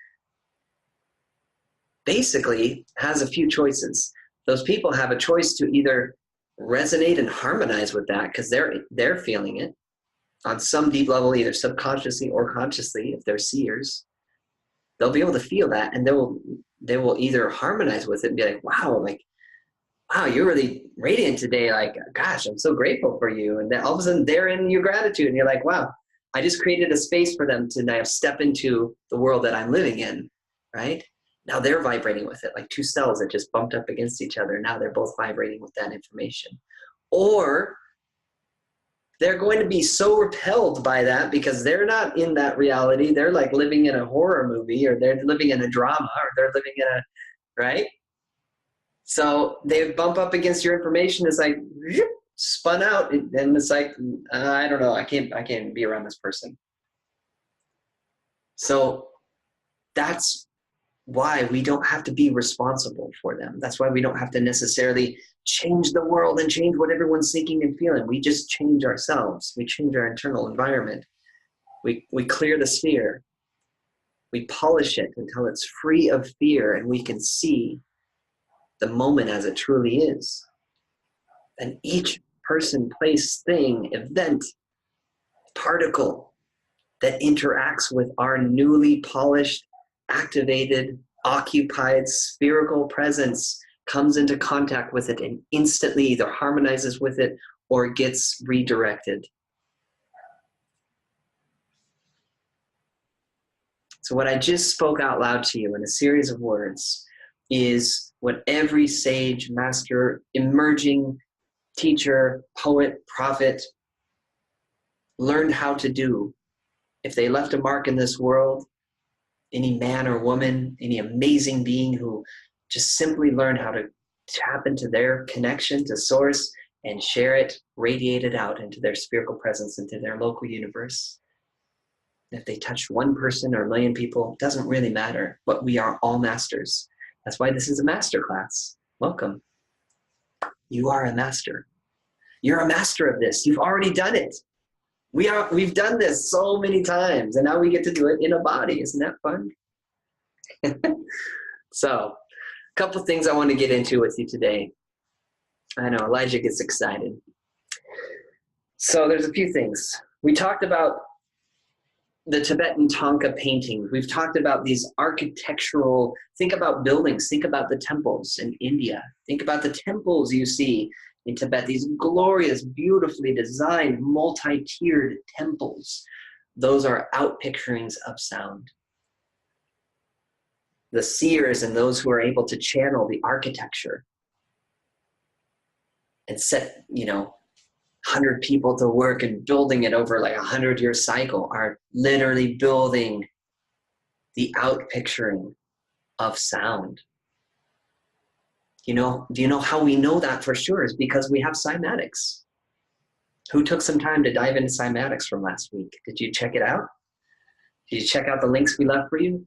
basically has a few choices. Those people have a choice to either resonate and harmonize with that because they're feeling it on some deep level, either subconsciously or consciously. If they're seers, they'll be able to feel that, and they will either harmonize with it and be like, wow, you're really radiant today. Like, gosh, I'm so grateful for you. And then all of a sudden they're in your gratitude and you're like, wow, I just created a space for them to now step into the world that I'm living in, right? Now they're vibrating with it, like two cells that just bumped up against each other. Now they're both vibrating with that information. Or they're going to be so repelled by that because they're not in that reality. They're like living in a horror movie, or they're living in a drama, or they're living in a, right? So they bump up against your information. It's like spun out, and it's like, I don't know, I can't be around this person. So that's why we don't have to be responsible for them. That's why we don't have to necessarily change the world and change what everyone's thinking and feeling. We just change ourselves. We change our internal environment. We clear the sphere. We polish it until it's free of fear, and we can see the moment as it truly is. And each person, place, thing, event, particle that interacts with our newly polished, activated, occupied, spherical presence comes into contact with it and instantly either harmonizes with it or gets redirected. So what I just spoke out loud to you in a series of words is what every sage, master, emerging teacher, poet, prophet learned how to do. If they left a mark in this world, any man or woman, any amazing being who just simply learned how to tap into their connection to source and share it, radiate it out into their spherical presence, into their local universe. If they touched one person or a million people, it doesn't really matter, but we are all masters. That's why this is a master class. Welcome. You are a master. You're a master of this. You've already done it. We've done this so many times, and now we get to do it in a body. Isn't that fun? So, a couple things I want to get into with you today. I know Elijah gets excited. So there's a few things. We talked about the Tibetan Thangka paintings. We've talked about these architectural, think about buildings, think about the temples in India. Think about the temples you see in Tibet, these glorious, beautifully designed, multi-tiered temples. Those are outpicturings of sound. The seers and those who are able to channel the architecture and set, 100 people to work and building it over like 100-year cycle are literally building the outpicturing of sound. Do you know how we know that for sure? Is because we have cymatics. Who took some time to dive into cymatics from last week? Did you check it out? Did you check out the links we left for you?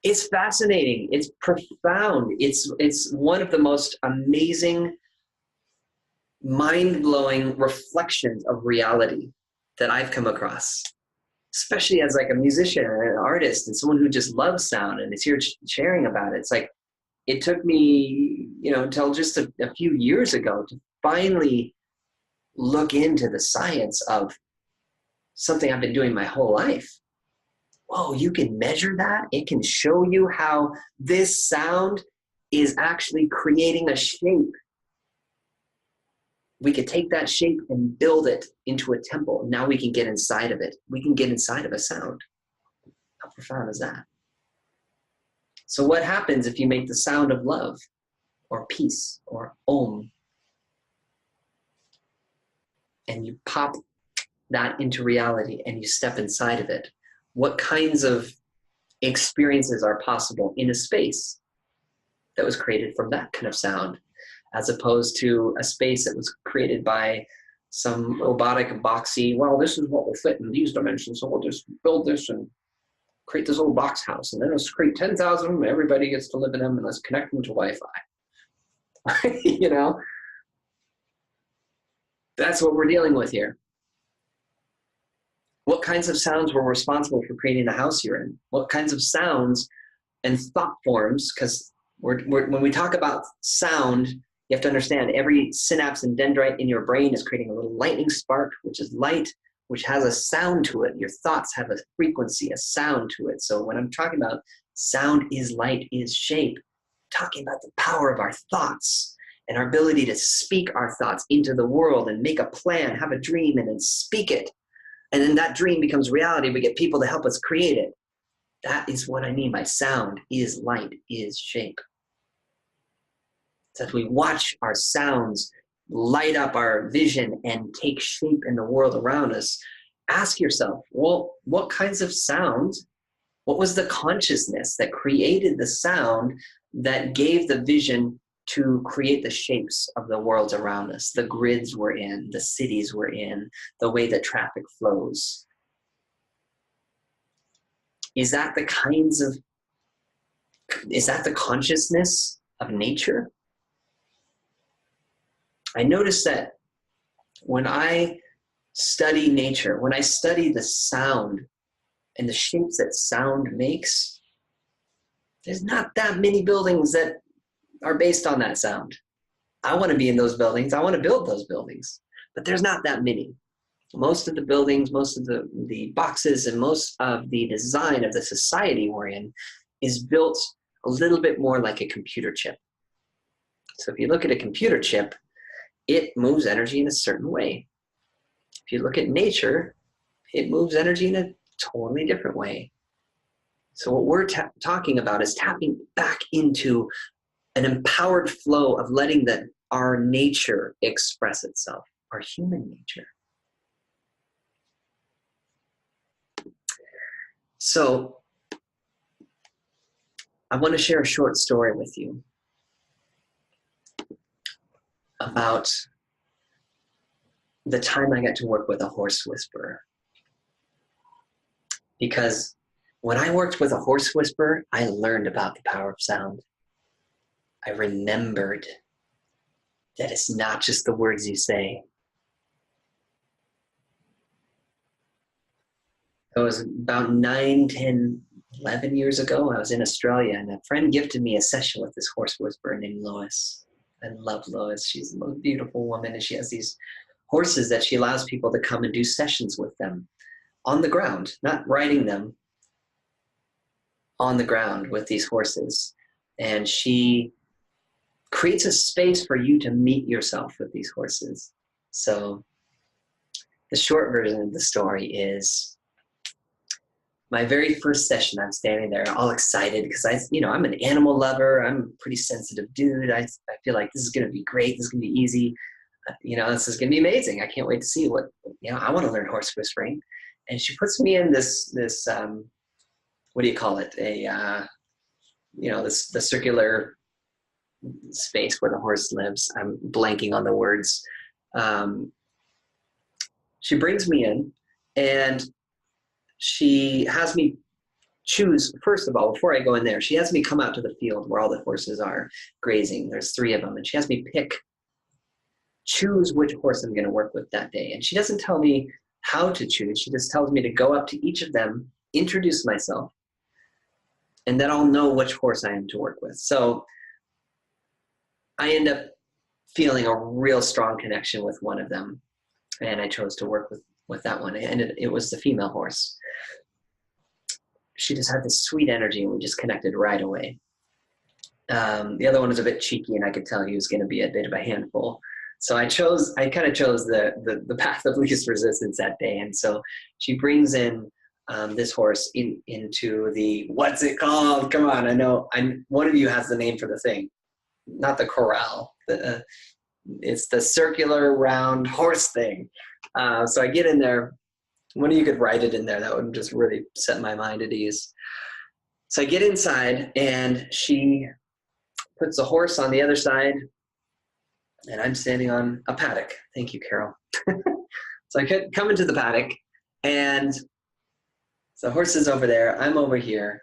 It's fascinating. It's profound. It's one of the most amazing, mind-blowing reflections of reality that I've come across, especially as like a musician and an artist and someone who just loves sound and is here sharing about it. It's like, it took me, until just a few years ago to finally look into the science of something I've been doing my whole life. Whoa, you can measure that? It can show you how this sound is actually creating a shape we could take that shape and build it into a temple. Now we can get inside of it. We can get inside of a sound. How profound is that? So what happens if you make the sound of love or peace or om, and you pop that into reality and you step inside of it? What kinds of experiences are possible in a space that was created from that kind of sound, as opposed to a space that was created by some robotic, boxy, well, this is what will fit in these dimensions, so we'll just build this and create this little box house, and then let's create 10,000 of them, everybody gets to live in them, and let's connect them to Wi-Fi. You know? That's what we're dealing with here. What kinds of sounds were responsible for creating the house you're in? What kinds of sounds and thought forms, because when we talk about sound, you have to understand every synapse and dendrite in your brain is creating a little lightning spark, which is light, which has a sound to it. Your thoughts have a frequency, a sound to it. So when I'm talking about sound is light, is shape, I'm talking about the power of our thoughts and our ability to speak our thoughts into the world and make a plan, have a dream, and then speak it. And then that dream becomes reality. We get people to help us create it. That is what I mean by sound is light, is shape. So as we watch our sounds light up our vision and take shape in the world around us, ask yourself, well, what kinds of sounds, what was the consciousness that created the sound that gave the vision to create the shapes of the worlds around us, the grids we're in, the cities we're in, the way that traffic flows? Is that the consciousness of nature? I notice that when I study nature, when I study the sound and the shapes that sound makes, there's not that many buildings that are based on that sound. I want to be in those buildings. I want to build those buildings, but there's not that many. Most of the buildings, most of the boxes, and most of the design of the society we're in is built a little bit more like a computer chip. So if you look at a computer chip, it moves energy in a certain way. If you look at nature, it moves energy in a totally different way. So what we're talking about is tapping back into an empowered flow of letting our nature express itself, our human nature. So I want to share a short story with you about the time I got to work with a horse whisperer. Because when I worked with a horse whisperer, I learned about the power of sound. I remembered that it's not just the words you say. It was about 9, 10, 11 years ago. I was in Australia, and a friend gifted me a session with this horse whisperer named Lois. I love Lois. She's the most beautiful woman, and she has these horses that she allows people to come and do sessions with them on the ground, not riding them, on the ground with these horses. And she creates a space for you to meet yourself with these horses. So the short version of the story is, my very first session, I'm standing there all excited because I'm an animal lover. I'm a pretty sensitive dude. I feel like this is going to be great. This is going to be easy. This is going to be amazing. I can't wait to see I want to learn horse whispering. And she puts me in this what do you call it? The circular space where the horse lives. I'm blanking on the words. She brings me in, and she has me choose, first of all, before I go in there, she has me come out to the field where all the horses are grazing. There's 3 of them, and she has me choose which horse I'm going to work with that day. And she doesn't tell me how to choose. She just tells me to go up to each of them, introduce myself, and then I'll know which horse I am to work with. So I end up feeling a real strong connection with one of them, and I chose to work with that one, and it was the female horse. She just had this sweet energy, and we just connected right away. The other one was a bit cheeky, and I could tell he was going to be a bit of a handful. So I kind of chose the path of least resistance that day. And so she brings in this horse into the, what's it called? Come on, I know. One of you has the name for the thing, not the corral. It's the circular round horse thing. So I get in there. One of you could write it in there. That would just really set my mind at ease. So I get inside, and she puts the horse on the other side, and I'm standing on a paddock. Thank you, Carol. So I come into the paddock, and the horse is over there. I'm over here.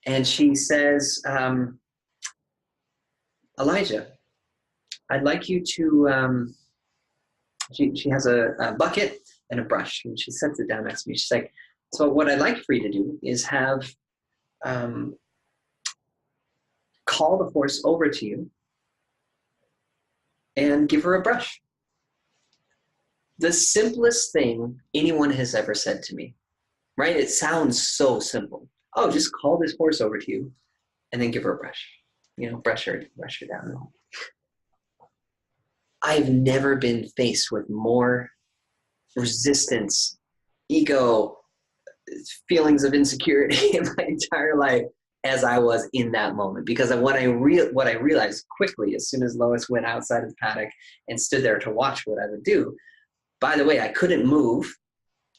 And she says, Elijah, I'd like you to, she has a bucket and a brush, and she sets it down next to me. She's like, so what I'd like for you to do is have, call the horse over to you and give her a brush. The simplest thing anyone has ever said to me, right? It sounds so simple. Oh, just call this horse over to you and then give her a brush. Brush her down. I've never been faced with more resistance, ego, feelings of insecurity in my entire life as I was in that moment. Because what I realized quickly, as soon as Lois went outside of the paddock and stood there to watch what I would do, by the way, I couldn't move.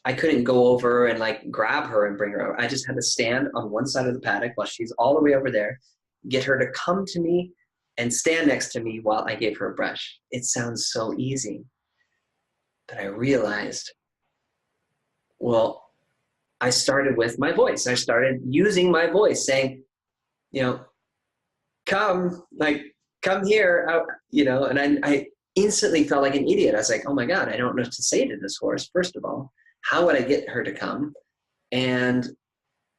I couldn't go over and grab her and bring her over. I just had to stand on one side of the paddock while she's all the way over there, get her to come to me and stand next to me while I gave her a brush. It sounds so easy. But I realized, well, I started with my voice. I started using my voice, saying, come here, and I instantly felt like an idiot. I was like, oh my God, I don't know what to say to this horse, first of all. How would I get her to come? And,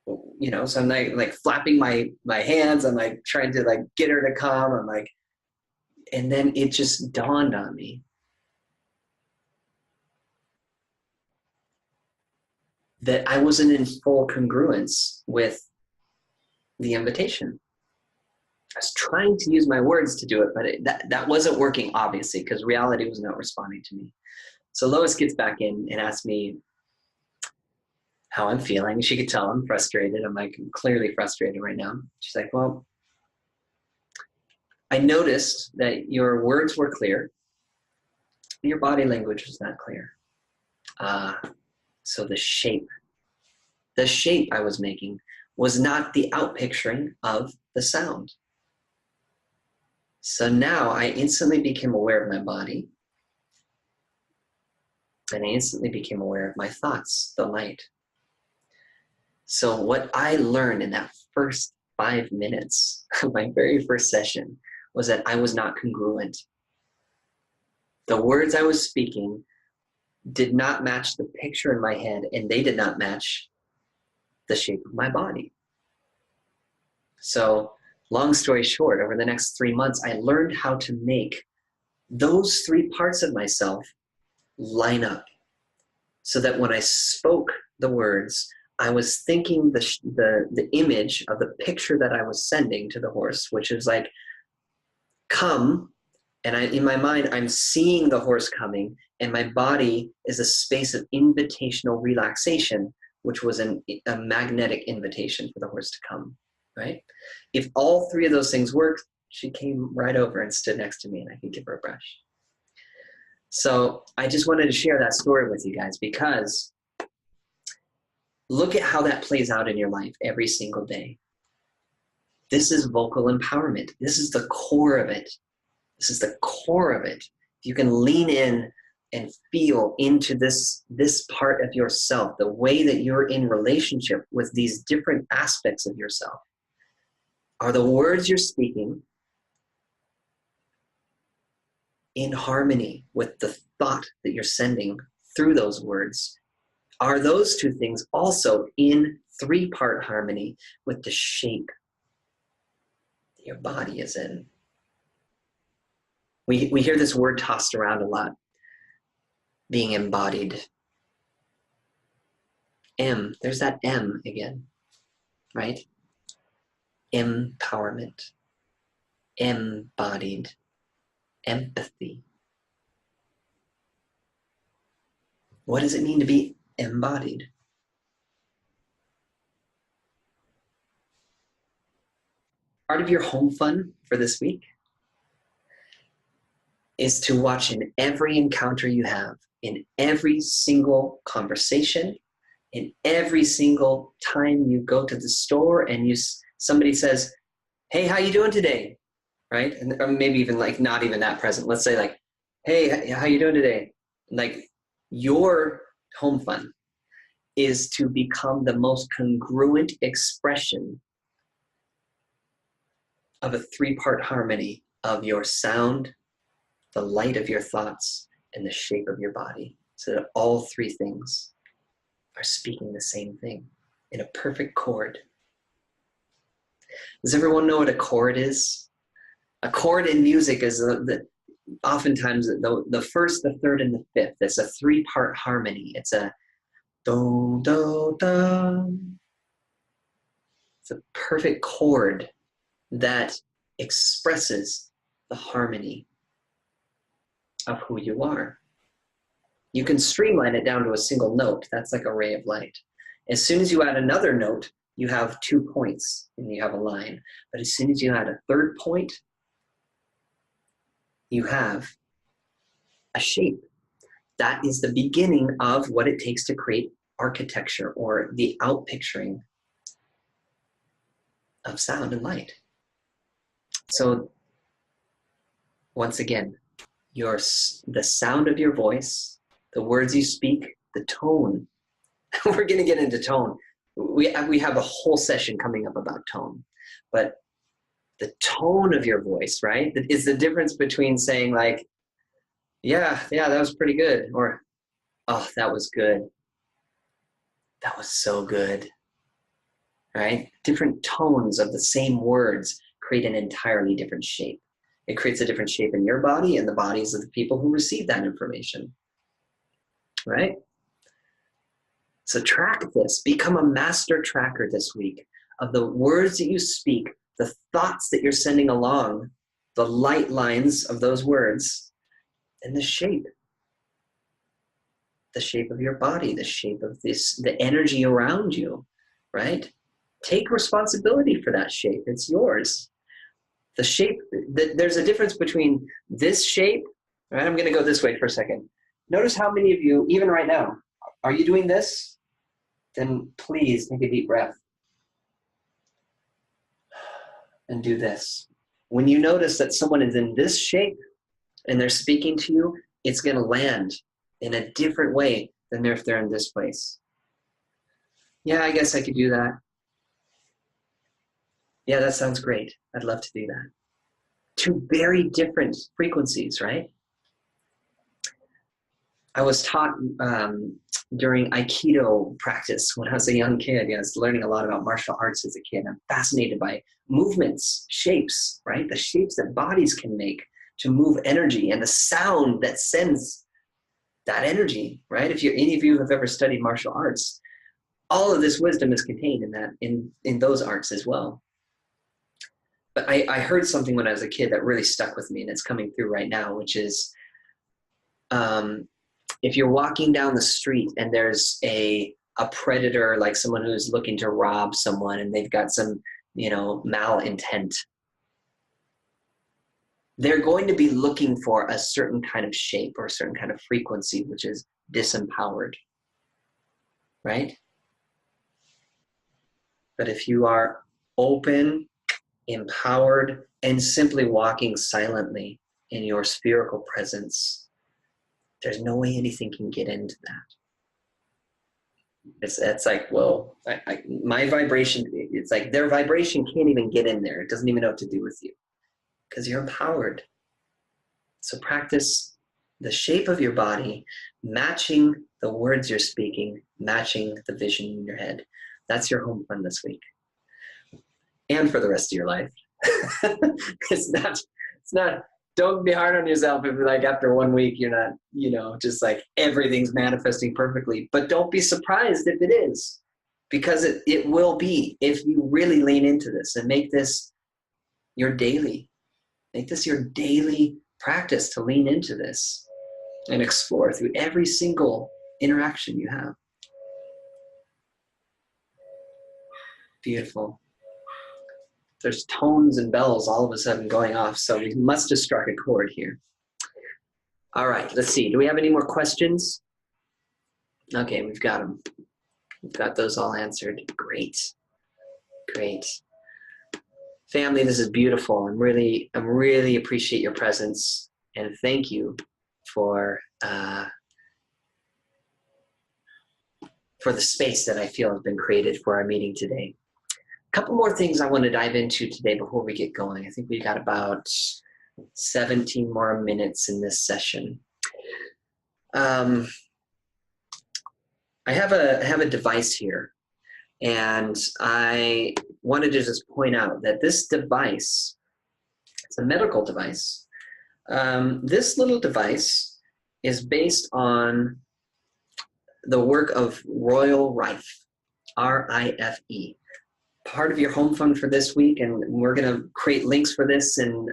so I'm like flapping my hands. I'm trying to get her to come. And then it just dawned on me that I wasn't in full congruence with the invitation. I was trying to use my words to do it, but that wasn't working, obviously, because reality was not responding to me. So Lois gets back in and asks me how I'm feeling. She could tell I'm frustrated. I'm clearly frustrated right now. She's like, well, I noticed that your words were clear, but your body language was not clear. So the shape I was making was not the outpicturing of the sound. So now I instantly became aware of my body, and I instantly became aware of my thoughts, the light. So what I learned in that first 5 minutes of my very first session was that I was not congruent. The words I was speaking did not match the picture in my head, and they did not match the shape of my body. So long story short, over the next 3 months, I learned how to make those 3 parts of myself line up so that when I spoke the words, I was thinking the image of the picture that I was sending to the horse, which is come, and in my mind, I'm seeing the horse coming, and my body is a space of invitational relaxation, which was a magnetic invitation for the horse to come, right? If all 3 of those things worked, she came right over and stood next to me, and I could give her a brush. So I just wanted to share that story with you guys, because look at how that plays out in your life every single day. This is vocal empowerment. This is the core of it. This is the core of it. You can lean in and feel into this part of yourself, the way that you're in relationship with these different aspects of yourself. Are the words you're speaking in harmony with the thought that you're sending through those words? Are those 2 things also in 3-part harmony with the shape that your body is in? We hear this word tossed around a lot, being embodied. There's that M again, right? Empowerment, embodied, empathy. What does it mean to be embodied? Part of your home fun for this week is to watch in every encounter you have, in every single conversation, in every single time you go to the store and somebody says, hey, how you doing today? Right? And or maybe even like not even that present. Let's say like, hey, how you doing today? Like your home fun is to become the most congruent expression of a three-part harmony of your sound, the light of your thoughts, and the shape of your body, so that all three things are speaking the same thing in a perfect chord. Does everyone know what a chord is? A chord in music is oftentimes the first, the third, and the fifth. It's a three-part harmony. It's a do, do, do. It's a perfect chord that expresses the harmony of who you are. You can streamline it down to a single note. That's like a ray of light. As soon as you add another note, you have 2 points and you have a line. But as soon as you add a third point, you have a shape. That is the beginning of what it takes to create architecture, or the outpicturing of sound and light. So once again, the sound of your voice, the words you speak, the tone. We're going to get into tone. We have a whole session coming up about tone. But the tone of your voice, right, is the difference between saying like, yeah, that was pretty good, or, oh, that was good. That was so good, right? Different tones of the same words create an entirely different shape. It creates a different shape in your body and the bodies of the people who receive that information, right? So track this. Become a master tracker this week of the words that you speak, the thoughts that you're sending along, the light lines of those words, and the shape of your body, the shape of the energy around you, right? Take responsibility for that shape. It's yours. The shape, there's a difference between this shape, right? I'm going to go this way for a second. Notice how many of you, even right now, are you doing this? Then please take a deep breath and do this. When you notice that someone is in this shape and they're speaking to you, it's going to land in a different way than if they're in this place. Yeah, I guess I could do that. Yeah, that sounds great. I'd love to do that. Two very different frequencies, right? I was taught during Aikido practice when I was a young kid. I was learning a lot about martial arts as a kid. I'm fascinated by movements, shapes, right? The shapes that bodies can make to move energy, and the sound that sends that energy, right? If any of you have ever studied martial arts, all of this wisdom is contained in that, in those arts as well. But I heard something when I was a kid that really stuck with me, and it's coming through right now, which is if you're walking down the street and there's a predator, like someone who's looking to rob someone and they've got some, malintent, they're going to be looking for a certain kind of shape or a certain kind of frequency, which is disempowered, right? But if you are open, empowered, and simply walking silently in your spherical presence, there's no way anything can get into that. It's like, whoa, my vibration, it's like their vibration can't even get in there. It doesn't even know what to do with you because you're empowered. So practice the shape of your body, matching the words you're speaking, matching the vision in your head. That's your home fun this week. And for the rest of your life. It's not, don't be hard on yourself if like after 1 week you're not, just like everything's manifesting perfectly. But don't be surprised if it is, because it will be if you really lean into this and make this your daily practice to lean into this and explore through every single interaction you have. Beautiful. There's tones and bells all of a sudden going off, so we must have struck a chord here. All right, let's see. Do we have any more questions? Okay, we've got them. We've got those all answered. Great. Great. Family, this is beautiful. I really appreciate your presence, and thank you for the space that I feel has been created for our meeting today. A couple more things I want to dive into today before we get going. I think we've got about 17 more minutes in this session. I have a device here, and I wanted to just point out that this device, it's a medical device. This little device is based on the work of Royal Rife, R-I-F-E. Part of your home fund for this week, and we're going to create links for this in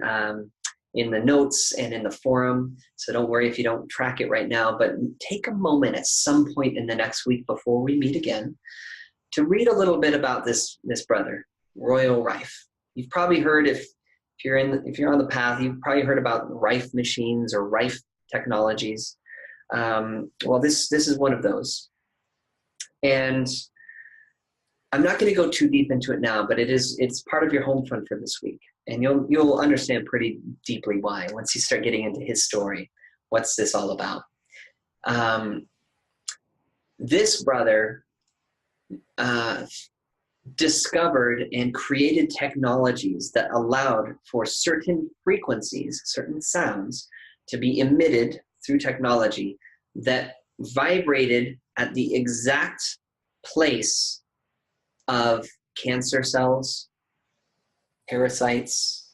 the notes and in the forum, so don't worry if you don't track it right now, but take a moment at some point in the next week before we meet again to read a little bit about this brother, Royal Rife. You've probably heard, if you're on the path, you've probably heard about Rife machines or Rife technologies. Well, this is one of those. And I'm not going to go too deep into it now, but it's part of your home fund for this week. And you'll understand pretty deeply why once you start getting into his story. What's this all about? This brother discovered and created technologies that allowed for certain frequencies, certain sounds, to be emitted through technology that vibrated at the exact place of cancer cells, parasites,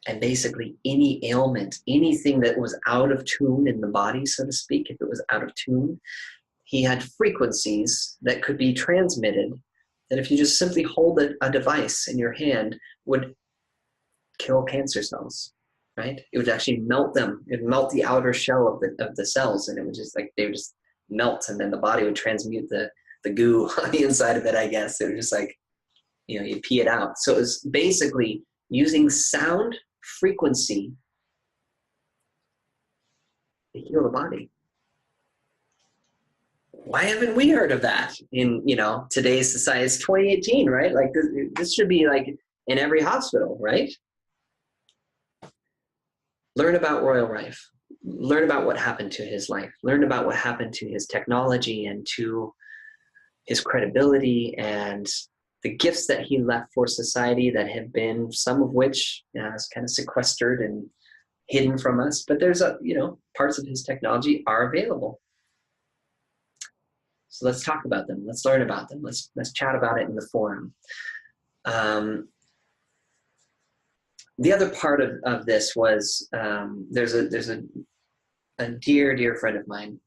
and basically any ailment, anything that was out of tune in the body, so to speak. If it was out of tune, he had frequencies that could be transmitted that if you just simply hold a device in your hand would kill cancer cells, right? It would actually melt them. It would melt the outer shell of the cells, and it would just they would just melt, and then the body would transmute the goo on the inside of it, I guess. It was just like, you pee it out. So it was basically using sound frequency to heal the body. Why haven't we heard of that in, today's society? It's 2018, right? Like this should be like in every hospital, right? Learn about Royal Rife. Learn about what happened to his life. Learn about what happened to his technology and to his credibility and the gifts that he left for society that have been, some of which is kind of sequestered and hidden from us, but there's parts of his technology are available. So let's talk about them. Let's learn about them. Let's chat about it in the forum. The other part of this was there's a dear friend of mine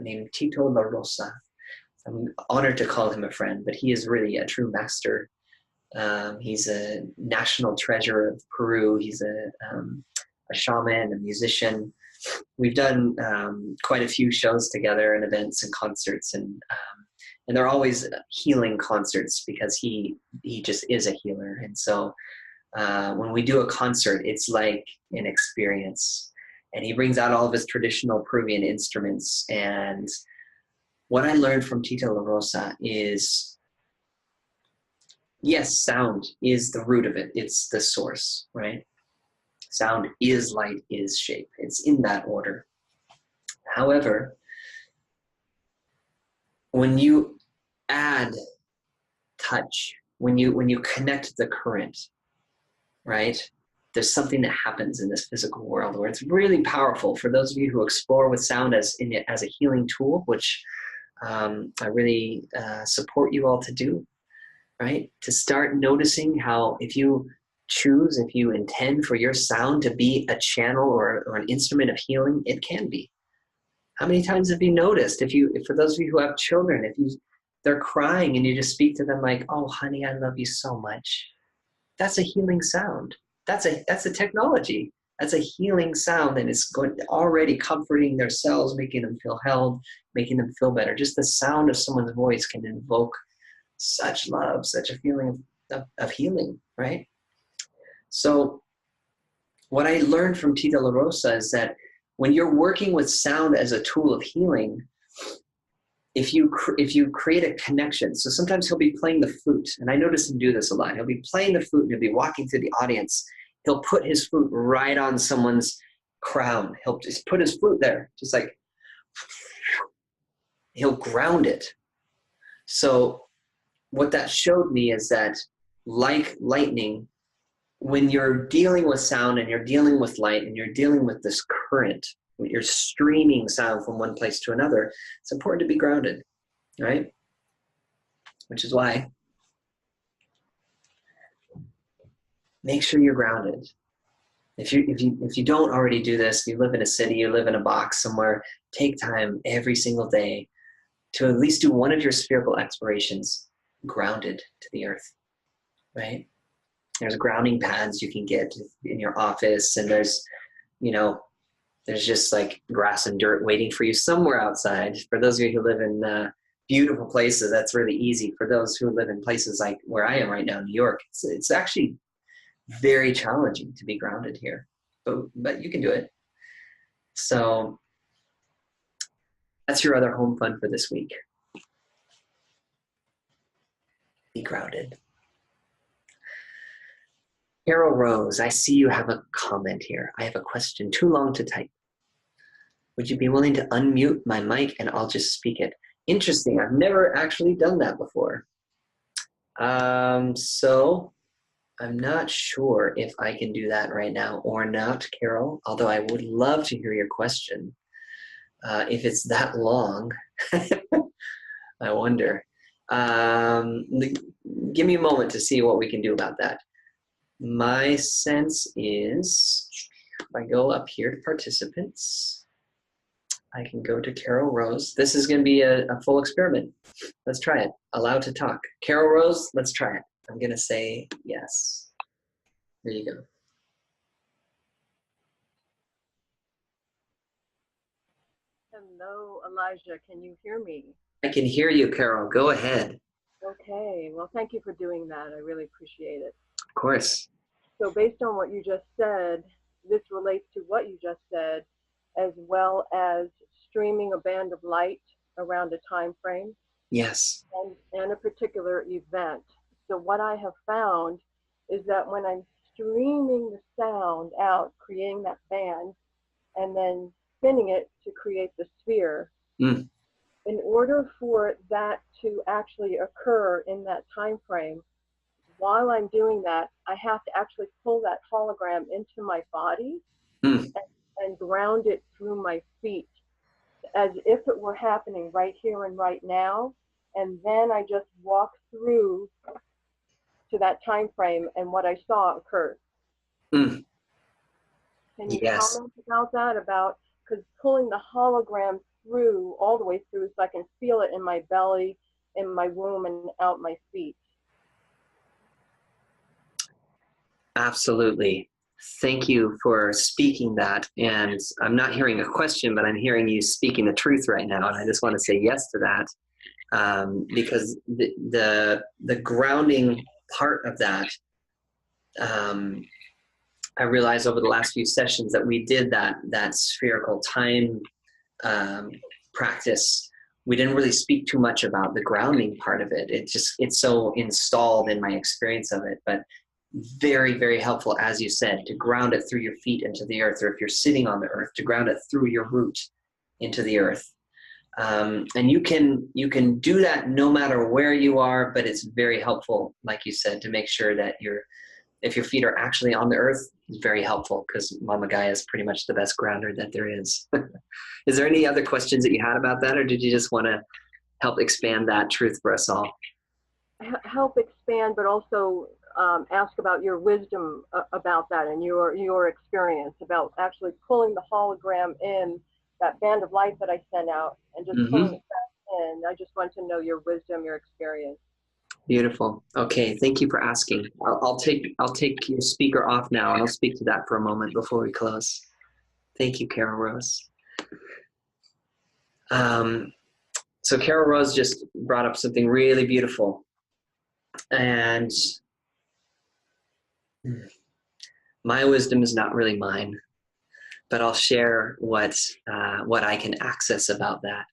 named Tito La Rosa. I'm honored to call him a friend, but he is really a true master. He's a national treasure of Peru. He's a shaman, a musician. We've done quite a few shows together and events and concerts, and they're always healing concerts because he just is a healer. And so when we do a concert, it's like an experience. And he brings out all of his traditional Peruvian instruments. And what I learned from Tito La Rosa is, yes, sound is the root of it. It's the source, right? Sound is light, is shape. It's in that order. However, when you add touch, when you connect the current, right? There's something that happens in this physical world where it's really powerful. For those of you who explore with sound as a healing tool, which I really support you all to do, right? To start noticing how if you intend for your sound to be a channel or an instrument of healing, it can be. How many times have you noticed, for those of you who have children, they're crying and you just speak to them like, "Oh, honey, I love you so much." That's a healing sound. That's a technology. That's a healing sound that is already comforting their cells, making them feel held, making them feel better. Just the sound of someone's voice can invoke such love, such a feeling of healing, right? So what I learned from Tita La Rosa is that when you're working with sound as a tool of healing, if you create a connection, so sometimes he'll be playing the flute, and I notice him do this a lot. He'll be playing the flute and he'll be walking through the audience. He'll put his flute right on someone's crown. He'll just put his flute there, just like, he'll ground it. So what that showed me is that, like lightning, when you're dealing with sound and you're dealing with light and you're dealing with this current, when you're streaming sound from one place to another, it's important to be grounded, right? Which is why, make sure you're grounded. If you don't already do this, you live in a city, you live in a box somewhere, take time every single day to at least do one of your spherical explorations grounded to the earth, right? There's grounding pads you can get in your office, and there's just like grass and dirt waiting for you somewhere outside. For those of you who live in beautiful places, that's really easy. For those who live in places like where I am right now in New York, it's actually very challenging to be grounded here, but you can do it. So that's your other home fun for this week. Be grounded. Carol Rose, I see you have a comment here. I have a question too long to type. Would you be willing to unmute my mic and I'll just speak it? Interesting. I've never actually done that before. So I'm not sure if I can do that right now or not, Carol, although I would love to hear your question. If it's that long, I wonder. Give me a moment to see what we can do about that. My sense is, if I go up here to participants, I can go to Carol Rose. This is going to be a full experiment. Let's try it. Allow to talk. Carol Rose, let's try it. I'm going to say yes. There you go. Hello, Elijah. Can you hear me? I can hear you, Carol. Go ahead. Okay. Well, thank you for doing that. I really appreciate it. Of course. So based on what you just said, this relates to what you just said, as well as streaming a band of light around a time frame. Yes. And a particular event. So what I have found is that when I'm streaming the sound out, creating that band, and then spinning it to create the sphere, in order for that to actually occur in that time frame, while I'm doing that, I have to actually pull that hologram into my body and ground it through my feet, as if it were happening right here and right now. And then I just walk through to that time frame, and what I saw occurred. Can you comment about that? Because pulling the hologram through, all the way through, so I can feel it in my belly, in my womb, and out my feet. Absolutely. Thank you for speaking that. And I'm not hearing a question, but I'm hearing you speaking the truth right now. And I just want to say yes to that, because the grounding part of that, I realized over the last few sessions that we did that spherical time practice. We didn't really speak too much about the grounding part of it. It's so installed in my experience of it, but very, very helpful, as you said, to ground it through your feet into the earth, or if you're sitting on the earth, to ground it through your root into the earth. And you can do that no matter where you are, but it's very helpful, like you said, to make sure that if your feet are actually on the earth, it's very helpful, because Mama Gaia is pretty much the best grounder that there is. Is there any other questions that you had about that, or did you just want to help expand that truth for us all? Help expand, but also ask about your wisdom about that, and your experience about actually pulling the hologram in, that band of light that I sent out, and just pulling it back in. I just want to know your wisdom, your experience. Beautiful. Okay, thank you for asking. I'll take your speaker off now, and I'll speak to that for a moment before we close. Thank you, Carol Rose. So Carol Rose just brought up something really beautiful, and my wisdom is not really mine, but I'll share what I can access about that.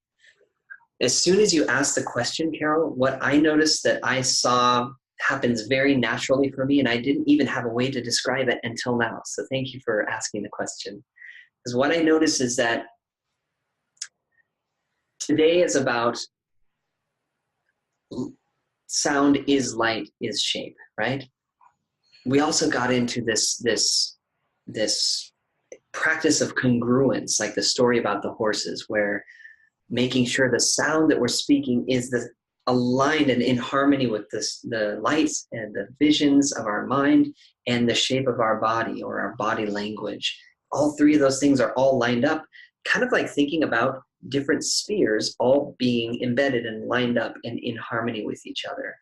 As soon as you asked the question, Carol, what I noticed that I saw happens very naturally for me, and I didn't even have a way to describe it until now. So thank you for asking the question. Because what I noticed is that today is about sound is light is shape, right? We also got into this practice of congruence, like the story about the horses, where making sure the sound that we're speaking is aligned and in harmony with the lights and the visions of our mind and the shape of our body or our body language. All three of those things are all lined up, kind of like thinking about different spheres all being embedded and lined up and in harmony with each other.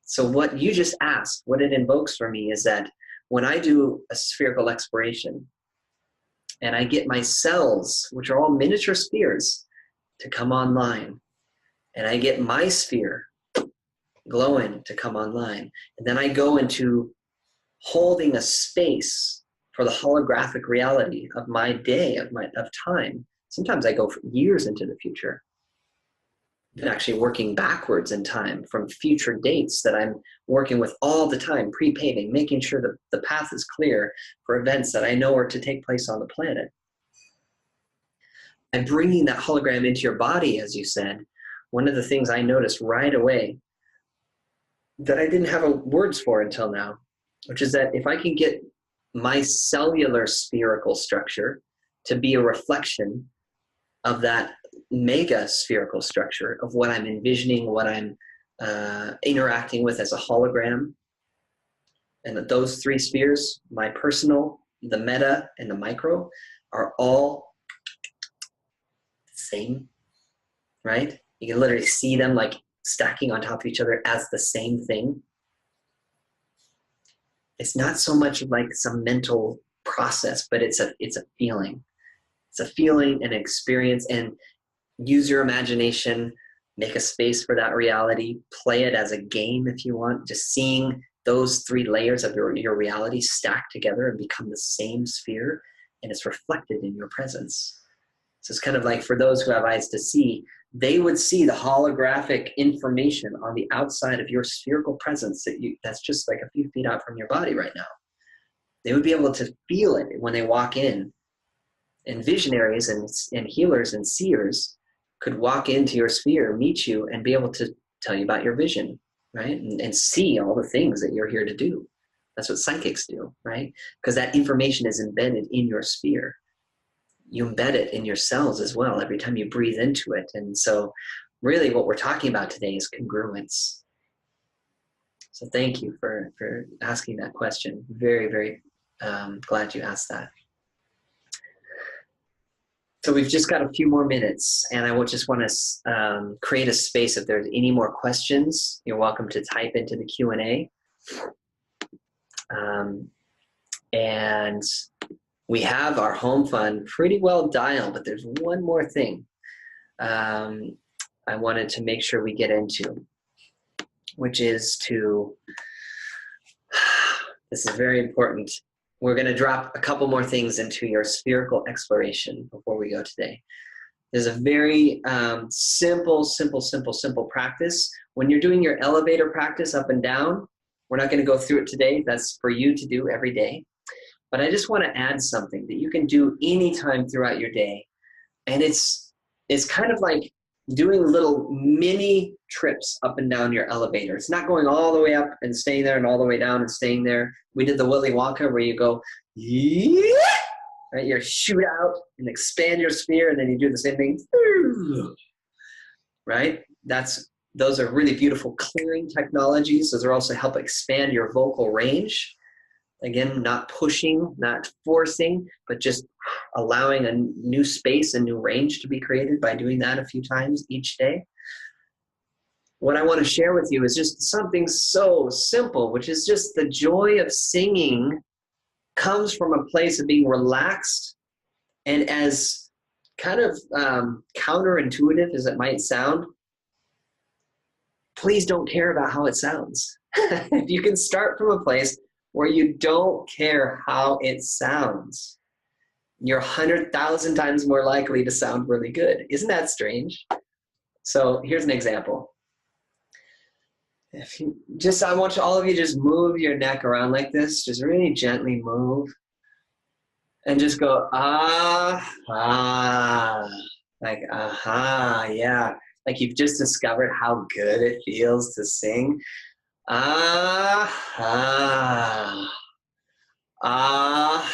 So what you just asked, what it invokes for me is that when I do a spherical exploration and I get my cells, which are all miniature spheres, to come online, and I get my sphere glowing to come online, and then I go into holding a space for the holographic reality of my day, of time. Sometimes I go for years into the future, and actually working backwards in time from future dates that I'm working with all the time, pre-paving, making sure that the path is clear for events that I know are to take place on the planet. And bringing that hologram into your body, as you said, one of the things I noticed right away that I didn't have words for until now, which is that if I can get my cellular spherical structure to be a reflection of that mega spherical structure of what I'm envisioning, what I'm interacting with as a hologram, and that those three spheres, my personal, the meta, and the micro, are all same, right? You can literally see them like stacking on top of each other as the same thing. It's not so much like some mental process, but it's a feeling. It's a feeling and experience, and use your imagination, make a space for that reality, play it as a game if you want, just seeing those three layers of your reality stack together and become the same sphere, and it's reflected in your presence. So it's kind of like for those who have eyes to see, they would see the holographic information on the outside of your spherical presence that's just like a few feet out from your body right now. They would be able to feel it when they walk in. And visionaries and healers and seers could walk into your sphere, meet you, and be able to tell you about your vision, right? And see all the things that you're here to do. That's what psychics do, right? Because that information is embedded in your sphere. You embed it in your cells as well every time you breathe into it. And so really what we're talking about today is congruence. So thank you for asking that question. Very, very glad you asked that. So we've just got a few more minutes, and I would just want to create a space. If there's any more questions, you're welcome to type into the Q&A. And we have our home fund pretty well dialed, but there's one more thing I wanted to make sure we get into, which is this is very important. We're going to drop a couple more things into your spherical exploration before we go today. There's a very simple practice. When you're doing your elevator practice up and down, we're not going to go through it today. That's for you to do every day. But I just want to add something that you can do anytime throughout your day. And it's kind of like doing little mini trips up and down your elevator. It's not going all the way up and staying there and all the way down and staying there. We did the Willy Wonka where you go, yeah, right? You shoot out and expand your sphere, and then you do the same thing, right? Those are really beautiful clearing technologies. Those are also help expand your vocal range. Again, not pushing, not forcing, but just allowing a new space, a new range to be created by doing that a few times each day. what I want to share with you is just something so simple, which is just the joy of singing comes from a place of being relaxed, and as kind of counterintuitive as it might sound, please don't care about how it sounds. If you can start from a place where you don't care how it sounds, you're 100,000 times more likely to sound really good. Isn't that strange? So here's an example. If you just, I want all of you just move your neck around like this. Just really gently move. And just go, ah, ah. Like, aha, yeah. Like you've just discovered how good it feels to sing. Ah, ah. Ah,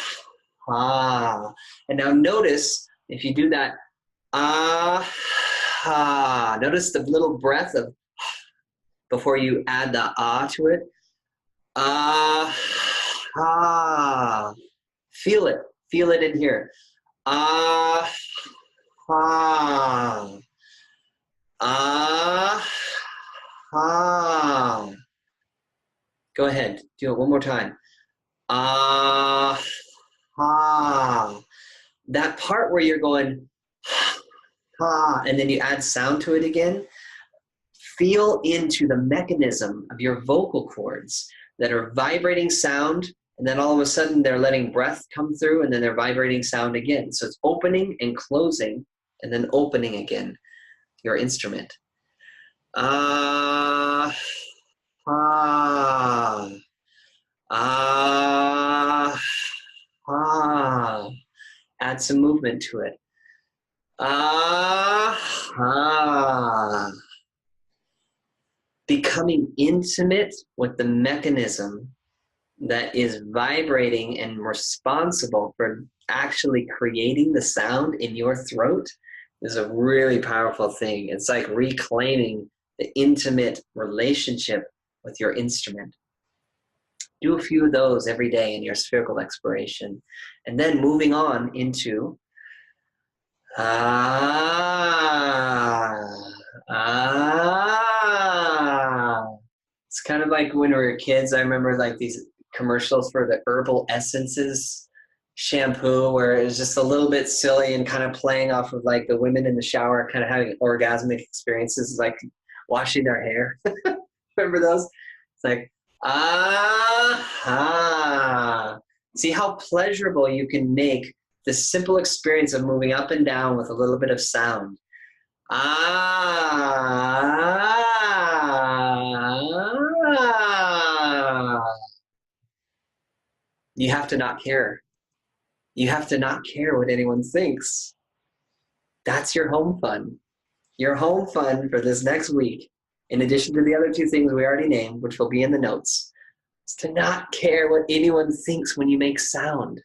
ah. And now notice, if you do that, ah, ah. Notice the little breath of before you add the ah to it. Ah, ah. Feel it. Feel it in here. Ah, ah. Ah, ah. Go ahead. Do it one more time. Ah, ah. That part where you're going, ah, and then you add sound to it again, feel into the mechanism of your vocal cords that are vibrating sound, and then all of a sudden they're letting breath come through, and then they're vibrating sound again. So it's opening and closing, and then opening again, your instrument. Ah, ah, ah, ah. Add some movement to it. Ah, ah. Becoming intimate with the mechanism that is vibrating and responsible for actually creating the sound in your throat is a really powerful thing. It's like reclaiming the intimate relationship with your instrument. Do a few of those every day in your spherical exploration, and then moving on into It's kind of like when we were kids. I remember like these commercials for the herbal essences shampoo where it was just a little bit silly and kind of playing off of like the women in the shower kind of having orgasmic experiences, like washing their hair. Remember those? It's like, see how pleasurable you can make the simple experience of moving up and down with a little bit of sound. You have to not care. You have to not care what anyone thinks. That's your home fun. Your home fun for this next week, in addition to the other two things we already named, which will be in the notes, is to not care what anyone thinks when you make sound.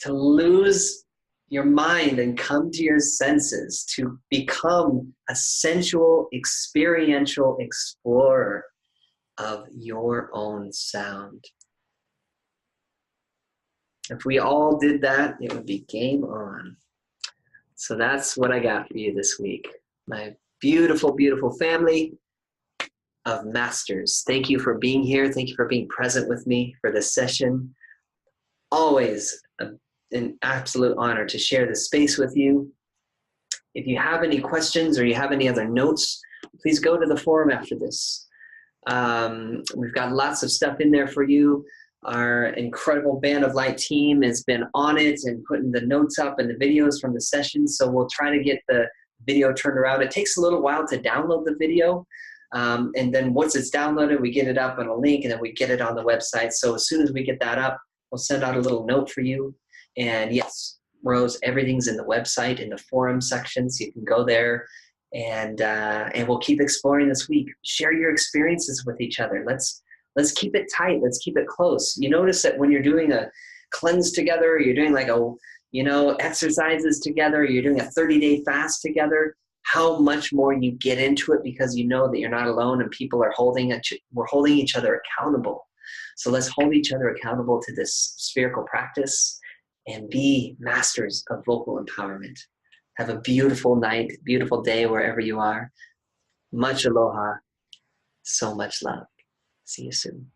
To lose your mind and come to your senses, to become a sensual, experiential explorer of your own sound. If we all did that, it would be game on. So that's what I got for you this week. My beautiful, beautiful family of masters. Thank you for being here. Thank you for being present with me for this session. Always an absolute honor to share this space with you. If you have any questions or you have any other notes, please go to the forum after this. We've got lots of stuff in there for you. Our incredible Band of Light team has been on it and putting the notes up and the videos from the session. So we'll try to get the video turned around. It takes a little while to download the video. And then once it's downloaded, we get it up on a link and then we get it on the website. So as soon as we get that up, we'll send out a little note for you. And yes, Rose, everything's in the website, in the forum section, so you can go there. And we'll keep exploring this week. Share your experiences with each other. Let's keep it tight. Let's keep it close. You notice that when you're doing a cleanse together, or you're doing like exercises together, or you're doing a 30-day fast together, how much more you get into it because you know that you're not alone and people are we're holding each other accountable. So let's hold each other accountable to this spherical practice and be masters of vocal empowerment. Have a beautiful night, beautiful day wherever you are. Much aloha. So much love. See you soon.